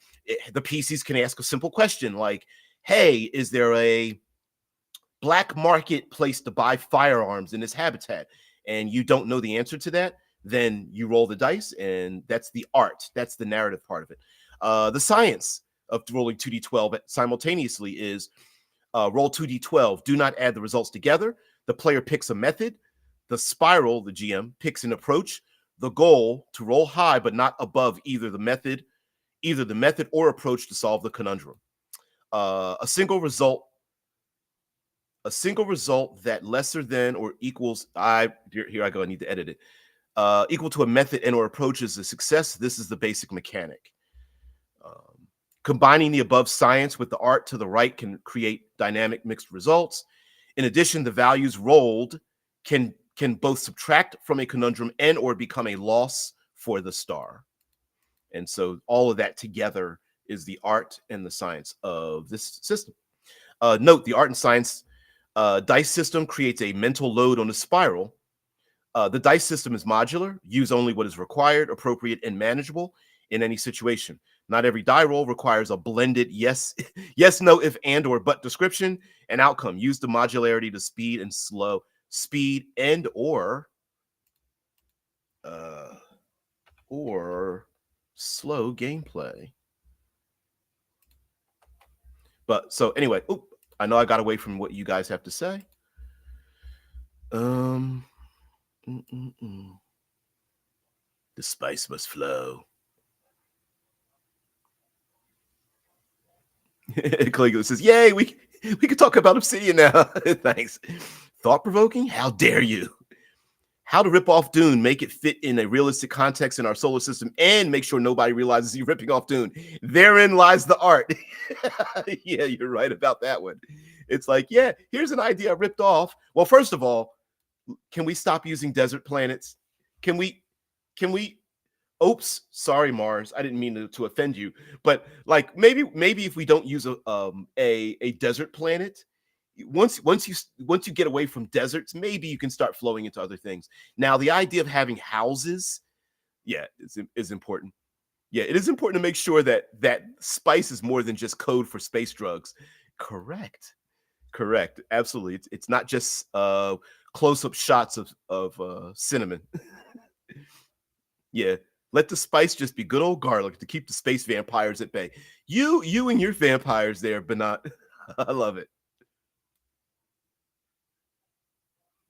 PCs can ask a simple question like, hey, is there a black market place to buy firearms in this habitat? and you don't know the answer to that, then you roll the dice, and that's the art. That's the narrative part of it. The science of rolling 2d12 simultaneously is roll 2d12. Do not add the results together. The player picks a method. The spiral, the GM, picks an approach. The goal to roll high but not above either the method or approach to solve the conundrum. A single result that lesser than or equals here I go, I need to edit it. Equal to a method and or approach is a success. This is the basic mechanic. Combining the above science with the art to the right can create dynamic mixed results. In addition, the values rolled can both subtract from a conundrum and or become a loss for the star. And so all of that together is the art and the science of this system. Note, the art and science dice system creates a mental load on the spiral. The dice system is modular. Use only what is required, appropriate, and manageable in any situation. Not every die roll requires a blended yes, no, if, and, or, but description and outcome. Use the modularity to speed and or slow gameplay. But so anyway, I know I got away from what you guys have to say. The spice must flow. Cleggo says, "Yay, we can talk about Obsidian now." Thanks. Thought-provoking? How dare you? How to rip off Dune, make it fit in a realistic context in our solar system, and make sure nobody realizes you're ripping off Dune. Therein lies the art. Yeah, you're right about that one. It's like, yeah, here's an idea I ripped off. Well, first of all, can we stop using desert planets? Can we oops, sorry, Mars. I didn't mean to offend you, but like maybe if we don't use a desert planet, once you get away from deserts, maybe you can start flowing into other things. Now, the idea of having houses, yeah, is important. Yeah, it is important to make sure that spice is more than just code for space drugs. Correct. Absolutely. It's not just close-up shots of cinnamon. Yeah. Let the spice just be good old garlic to keep the space vampires at bay. You and your vampires there, Banat. I love it.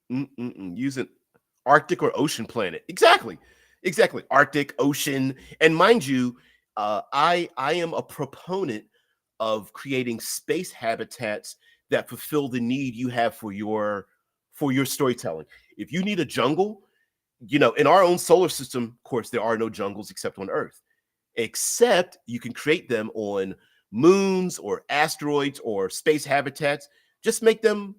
Use an Arctic or ocean planet. Exactly. Arctic, ocean. And mind you, I am a proponent of creating space habitats that fulfill the need you have for your storytelling. If you need a jungle, in our own solar system, of course, there are no jungles except on Earth, except you can create them on moons or asteroids or space habitats. Just make them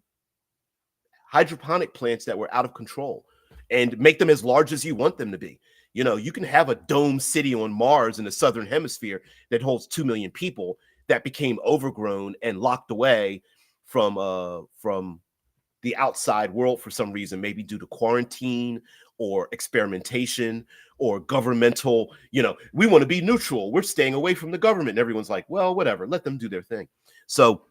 hydroponic plants that were out of control and make them as large as you want them to be. You can have a dome city on Mars in the southern hemisphere that holds 2 million people that became overgrown and locked away from the outside world for some reason, maybe due to quarantine or experimentation or governmental, we want to be neutral. We're staying away from the government. And everyone's like, well, whatever, let them do their thing. So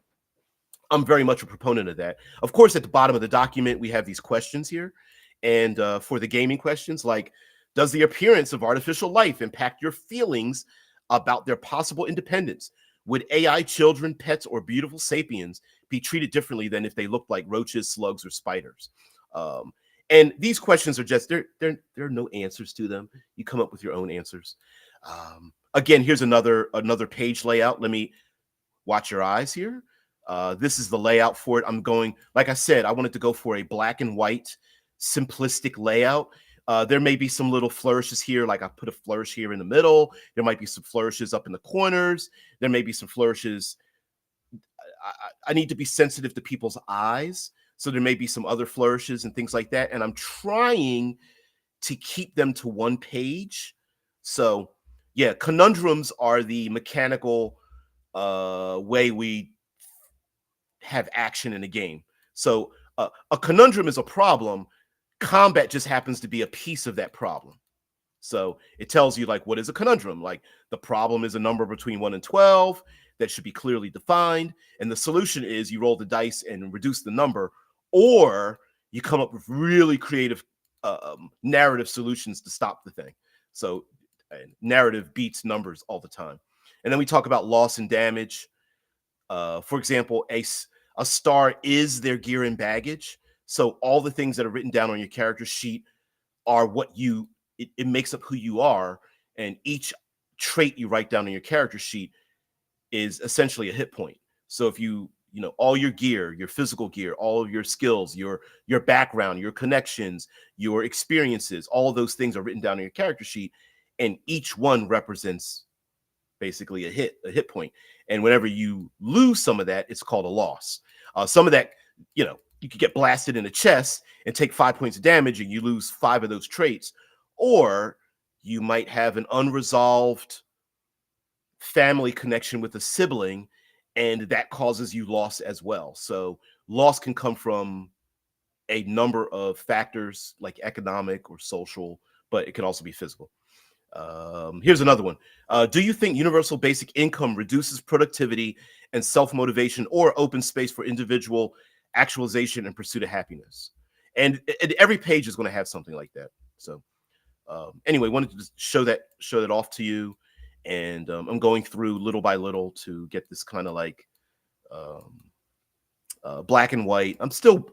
I'm very much a proponent of that. Of course, at the bottom of the document, we have these questions here. And for the gaming questions, like, does the appearance of artificial life impact your feelings about their possible independence? Would AI children, pets, or beautiful sapiens be treated differently than if they looked like roaches, slugs, or spiders? And these questions are just, there are no answers to them. You come up with your own answers. Again, here's another page layout. Let me watch your eyes here. This is the layout for it. I'm going, like I said, I wanted to go for a black and white, simplistic layout. There may be some little flourishes here, like I put a flourish here in the middle. There might be some flourishes up in the corners. There may be some flourishes. I need to be sensitive to people's eyes. So there may be some other flourishes and things like that. And I'm trying to keep them to one page. So yeah, conundrums are the mechanical way we have action in a game. So a conundrum is a problem. Combat just happens to be a piece of that problem. So it tells you, like, what is a conundrum? Like, the problem is a number between 1 and 12 that should be clearly defined. And the solution is you roll the dice and reduce the number, or you come up with really creative narrative solutions to stop the thing. So narrative beats numbers all the time. And then we talk about loss and damage. For example, a star is their gear and baggage. So all the things that are written down on your character sheet are what it makes up who you are. And each trait you write down on your character sheet is essentially a hit point. So if all your gear, your physical gear, all of your skills, your background, your connections, your experiences, all of those things are written down in your character sheet, and each one represents basically a hit point. And whenever you lose some of that, it's called a loss. Some of that, you could get blasted in the chest and take 5 points of damage, and you lose 5 of those traits, or you might have an unresolved family connection with a sibling, and that causes you loss as well. So loss can come from a number of factors like economic or social, but it can also be physical. Here's another one. Do you think universal basic income reduces productivity and self-motivation, or open space for individual actualization and pursuit of happiness? And every page is going to have something like that. So anyway, wanted to just show that off to you. And I'm going through little by little to get this kind of like black and white. I'm still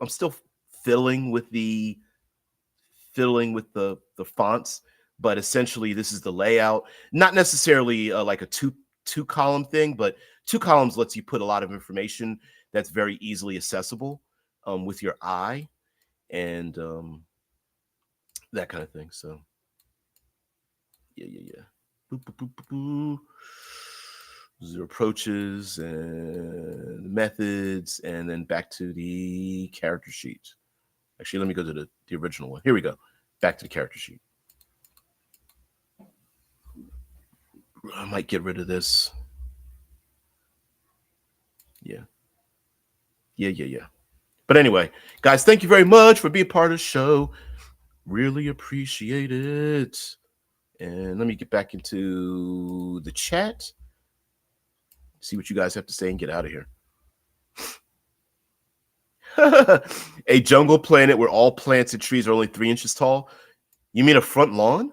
fiddling with the fonts, but essentially this is the layout. Not necessarily like a two column thing, but 2 columns lets you put a lot of information that's very easily accessible with your eye and that kind of thing. So yeah. Boop, boop, boop, boop, boop. Those are approaches and methods, and then back to the character sheet. Actually, let me go to the original one. Here we go. Back to the character sheet. I might get rid of this. Yeah. But anyway, guys, thank you very much for being part of the show. Really appreciate it. And let me get back into the chat. See what you guys have to say and get out of here. A jungle planet where all plants and trees are only 3 inches tall? You mean a front lawn?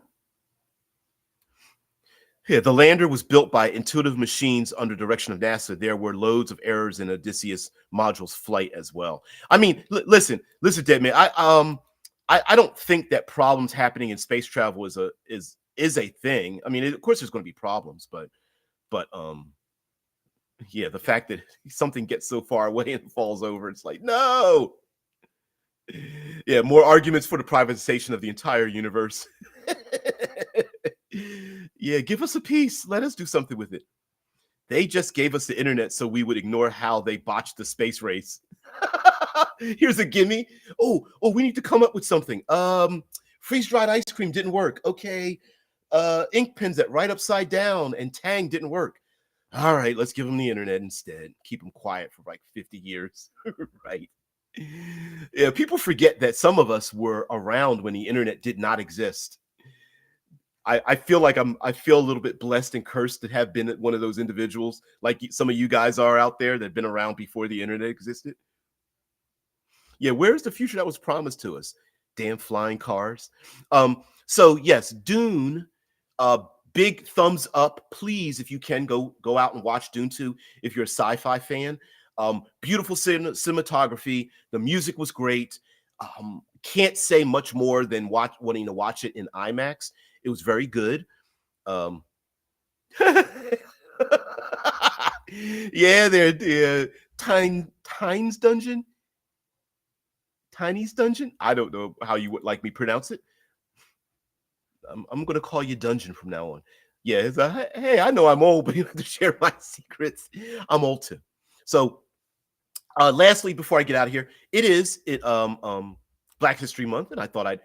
Yeah, the lander was built by intuitive machines under direction of NASA. There were loads of errors in Odysseus module's flight as well. I mean, listen, Dead Man. I don't think that problems happening in space travel is a thing. I mean, of course, there's going to be problems, but yeah, the fact that something gets so far away and falls over, it's like, no. Yeah, more arguments for the privatization of the entire universe. Yeah, give us a piece. Let us do something with it. They just gave us the internet so we would ignore how they botched the space race. Here's a gimme. Oh, we need to come up with something. Freeze-dried ice cream didn't work. Okay. Ink pens that write upside down and Tang didn't work. All right, let's give them the internet instead. Keep them quiet for like 50 years. Right. Yeah, people forget that some of us were around when the internet did not exist. I feel like I feel a little bit blessed and cursed to have been one of those individuals, like some of you guys are out there that have been around before the internet existed. Yeah, where's the future that was promised to us? Damn flying cars. So yes, Dune, big thumbs up. Please, if you can, go out and watch Dune 2 if you're a sci-fi fan. Beautiful cinematography. The music was great. Can't say much more than wanting to watch it in IMAX. It was very good. Yeah, they're Tiny's Dungeon. Tiny's Dungeon. I don't know how you would like me pronounce it. I'm gonna call you Dungeon from now on. Yeah, it's hey, I know I'm old, but you have to share my secrets. I'm old too. So, lastly, before I get out of here, it is Black History Month, and I thought I'd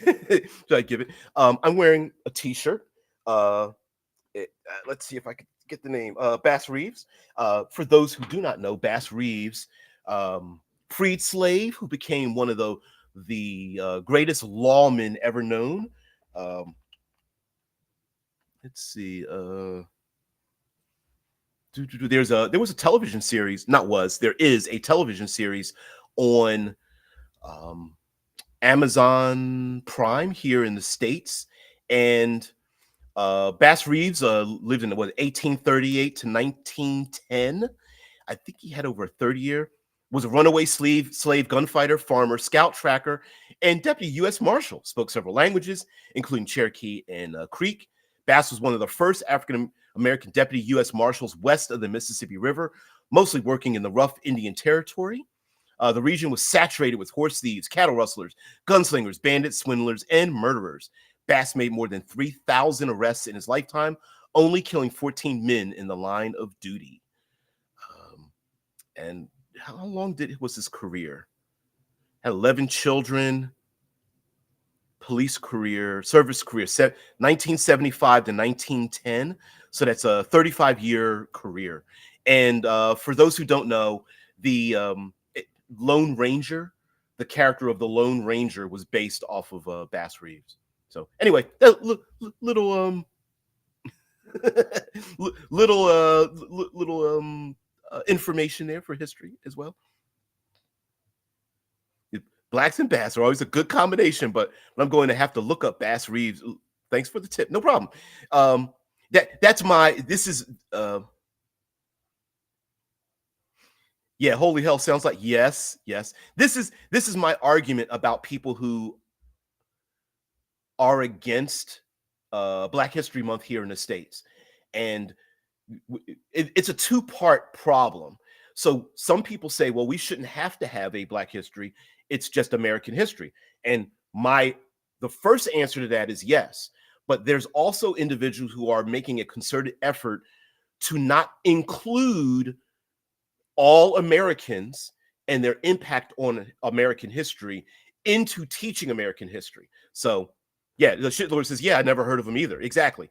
should I give it. I'm wearing a T-shirt. Let's see if I could get the name. Bass Reeves. For those who do not know, Bass Reeves, freed slave who became one of the greatest lawmen ever known. Let's see. There was a television series. There is a television series on Amazon Prime here in the States. And Bass Reeves lived in what 1838 to 1910. I think he had over a 30-year. Was a runaway slave gunfighter, farmer, scout tracker, and deputy U.S. Marshal. Spoke several languages, including Cherokee and Creek. Bass was one of the first African American deputy U.S. Marshals west of the Mississippi River, mostly working in the rough Indian Territory. The region was saturated with horse thieves, cattle rustlers, gunslingers, bandits, swindlers, and murderers. Bass made more than 3,000 arrests in his lifetime, only killing 14 men in the line of duty. And how long was his career? Had 11 children, police career, service career, 1975 to 1910. So that's a 35-year career. And for those who don't know, the Lone Ranger, the character of the Lone Ranger was based off of Bass Reeves. So anyway, little little information there for history as well. Blacks and Bass are always a good combination, but I'm going to have to look up Bass Reeves. Thanks for the tip. No problem. That's my. This is. Yeah, holy hell sounds like yes. This is my argument about people who are against Black History Month here in the States, and it's a two-part problem. So some people say, well, we shouldn't have to have a Black history. It's just American history. And the first answer to that is yes. But there's also individuals who are making a concerted effort to not include all Americans and their impact on American history into teaching American history. So yeah, the shitlord says, yeah, I never heard of him either. Exactly.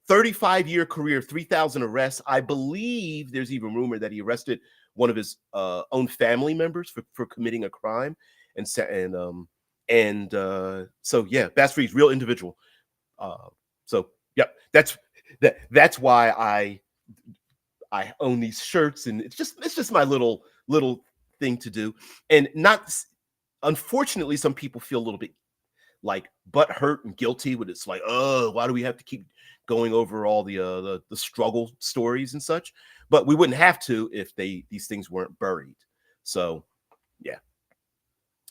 35-year career, 3,000 arrests. I believe there's even rumor that he arrested one of his own family members for committing a crime. So yeah, Bass Reeves, real individual. So yeah, that's why I own these shirts, and it's just my little thing to do. And not, unfortunately, some people feel a little bit like butt hurt and guilty when it's like, oh, why do we have to keep going over all the struggle stories and such? But we wouldn't have to if these things weren't buried. So yeah,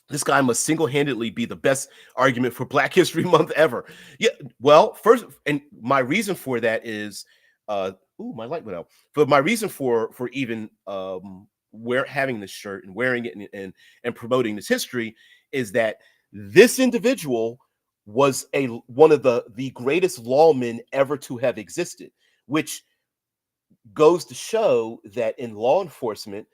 this guy must single-handedly be the best argument for Black History Month ever. Yeah, well, first, and my reason for that is my light went out. But my reason for even having this shirt and wearing it and promoting this history is that this individual was one of the greatest lawmen ever to have existed, which goes to show that in law enforcement,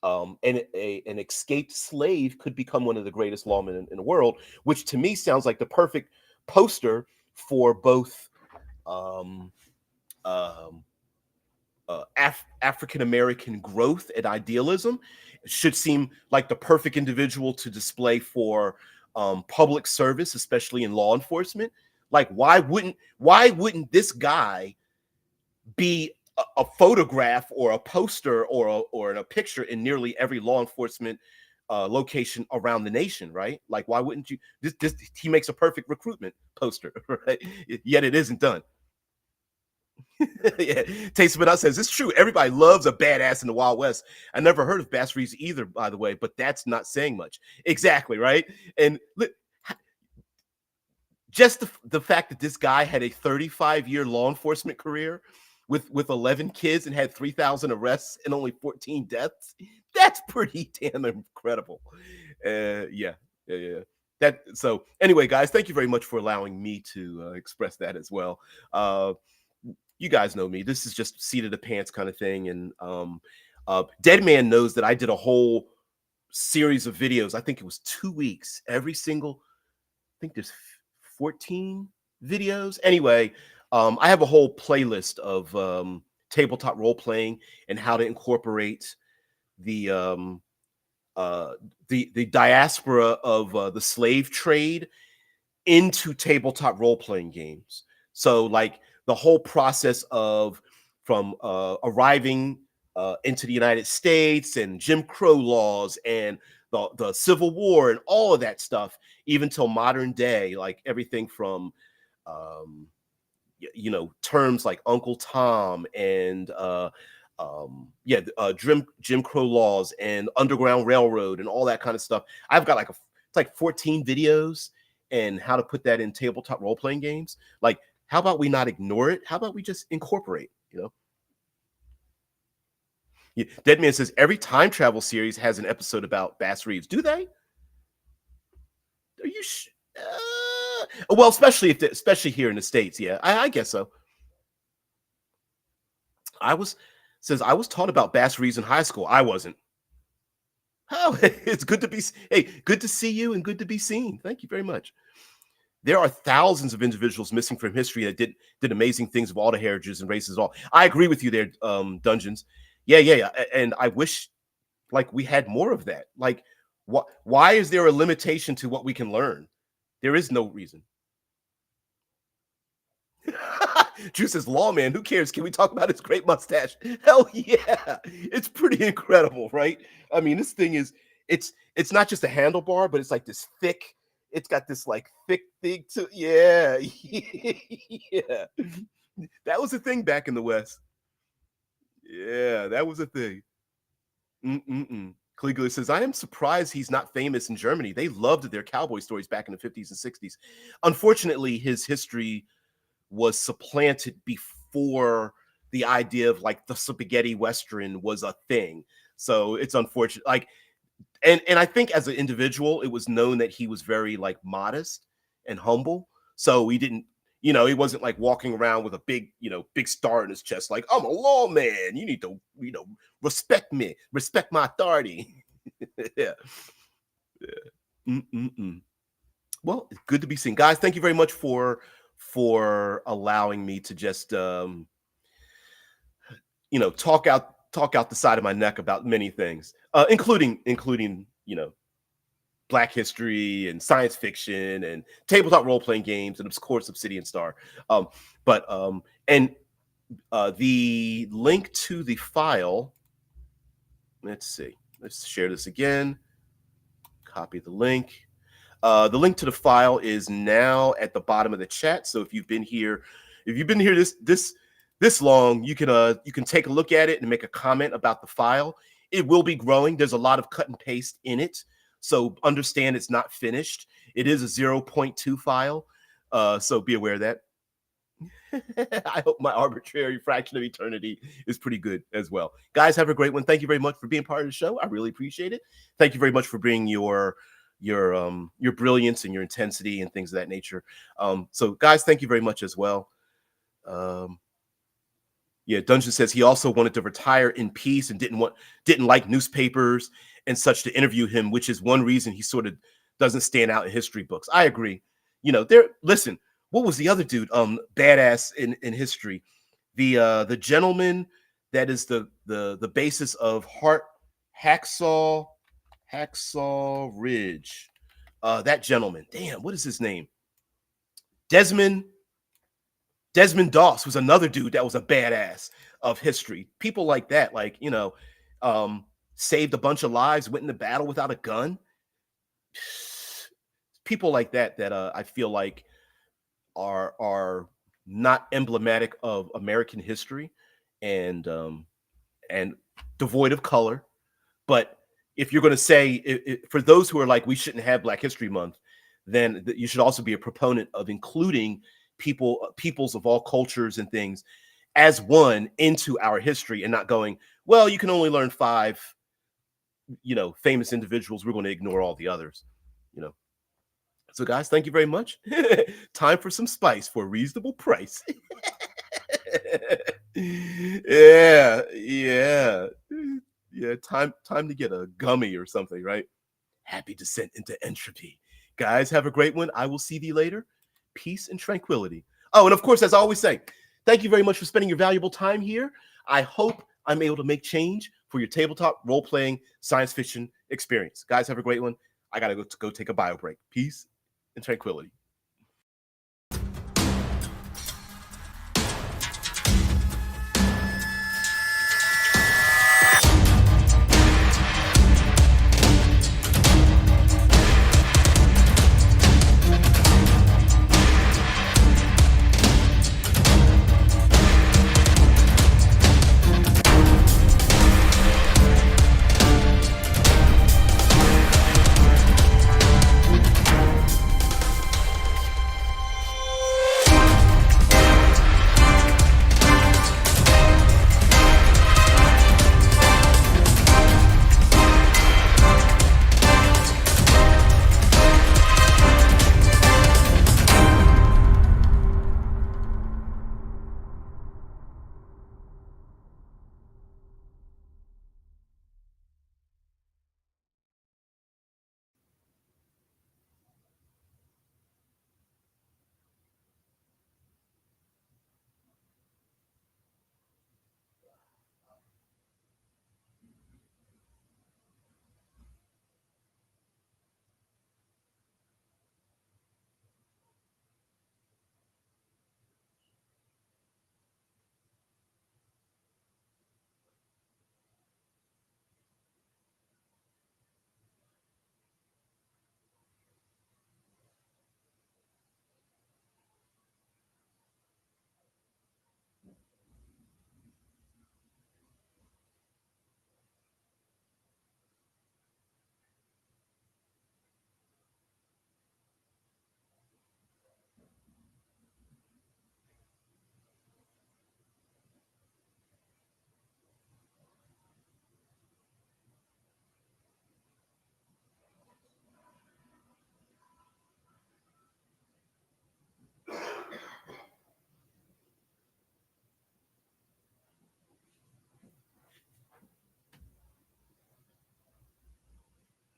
an escaped slave could become one of the greatest lawmen in the world, which to me sounds like the perfect poster for both African American growth and idealism. It should seem like the perfect individual to display for public service, especially in law enforcement. Like, why wouldn't this guy be a photograph or a poster or a picture in nearly every law enforcement location around the nation, right? Like, why wouldn't you? He makes a perfect recruitment poster, right? Yet it isn't done. Yeah, Tasteful Out says it's true. Everybody loves a badass in the Wild West. I never heard of Bass Reeves either, by the way, but that's not saying much. Exactly, right? And just the fact that this guy had a 35-year law enforcement career with 11 kids and had 3,000 arrests and only 14 deaths, that's pretty damn incredible. Yeah. So anyway, guys, thank you very much for allowing me to express that as well. You guys know me. This is just seat of the pants kind of thing. And Dead Man knows that I did a whole series of videos. I think it was 2 weeks. I think there's 14 videos. Anyway, I have a whole playlist of tabletop role playing and how to incorporate the diaspora of the slave trade into tabletop role playing games. So like the whole process from arriving into the United States and Jim Crow laws and the Civil War and all of that stuff, even till modern day, like everything from um, terms like Uncle Tom and Jim Crow laws and Underground Railroad and all that kind of stuff. I've got like it's like 14 videos and how to put that in tabletop role playing games. Like, how about we not ignore it? How about we just incorporate? Deadman says every time travel series has an episode about Bass Reeves. Do they? Are you? Well, especially here in the States. Yeah, I guess so. I was taught about Bass Reeves in high school. I wasn't. Oh, it's good to be. Hey, good to see you and good to be seen. Thank you very much. There are thousands of individuals missing from history that did amazing things of all the heritages and races. All I agree with you there, Dungeons. Yeah. And I wish like we had more of that. Like, why is there a limitation to what we can learn? There is no reason. Drew says, "Lawman, who cares? Can we talk about his great mustache?" Hell yeah, it's pretty incredible, right? I mean, this thing is it's not just a handlebar, but it's like this thick. It's got this like thick thing to yeah. Yeah. That was a thing back in the West. Yeah, that was a thing. Kliegler says, I am surprised he's not famous in Germany. They loved their cowboy stories back in the 50s and 60s. Unfortunately, his history was supplanted before the idea of like the spaghetti Western was a thing. So it's unfortunate. Like, and I think as an individual, it was known that he was very like modest and humble. So he didn't, he wasn't like walking around with a big star in his chest, like, I'm a lawman. You need to, respect me, respect my authority. Yeah. Well, it's good to be seen. Guys, thank you very much for allowing me to just talk out the side of my neck about many things, including Black history and science fiction and tabletop role-playing games and of course Obsidian Star. The link to the file, let's see, let's share this again, copy the link. The link to the file is now at the bottom of the chat. So if you've been here this long, you can take a look at it and make a comment about the file. It will be growing. There's a lot of cut and paste in it. So understand it's not finished. It is a 0.2 file. So be aware of that. I hope my arbitrary fraction of eternity is pretty good as well. Guys, have a great one. Thank you very much for being part of the show. I really appreciate it. Thank you very much for bringing your brilliance and your intensity and things of that nature. So guys, thank you very much as well. Dungeon says he also wanted to retire in peace and didn't like newspapers and such to interview him, which is one reason he sort of doesn't stand out in history books. I agree. Listen, what was the other dude? Badass in history. The gentleman that is the basis of Hacksaw Ridge. That gentleman. Damn, what is his name? Desmond Doss was another dude that was a badass of history. People like that, saved a bunch of lives, went into battle without a gun. People like that I feel like are not emblematic of American history and devoid of color. But if you're going to say, for those who are like, we shouldn't have Black History Month, then you should also be a proponent of including peoples of all cultures and things as one into our history and not going, well, you can only learn 5, famous individuals. We're going to ignore all the others, So guys, thank you very much. Time for some spice for a reasonable price. Yeah. Time to get a gummy or something, right? Happy descent into entropy. Guys, have a great one. I will see thee later. Peace and tranquility. Oh, and of course, as I always say, thank you very much for spending your valuable time here. I hope I'm able to make change for your tabletop role-playing science fiction experience. Guys, have a great one. I got to go take a bio break. Peace and tranquility.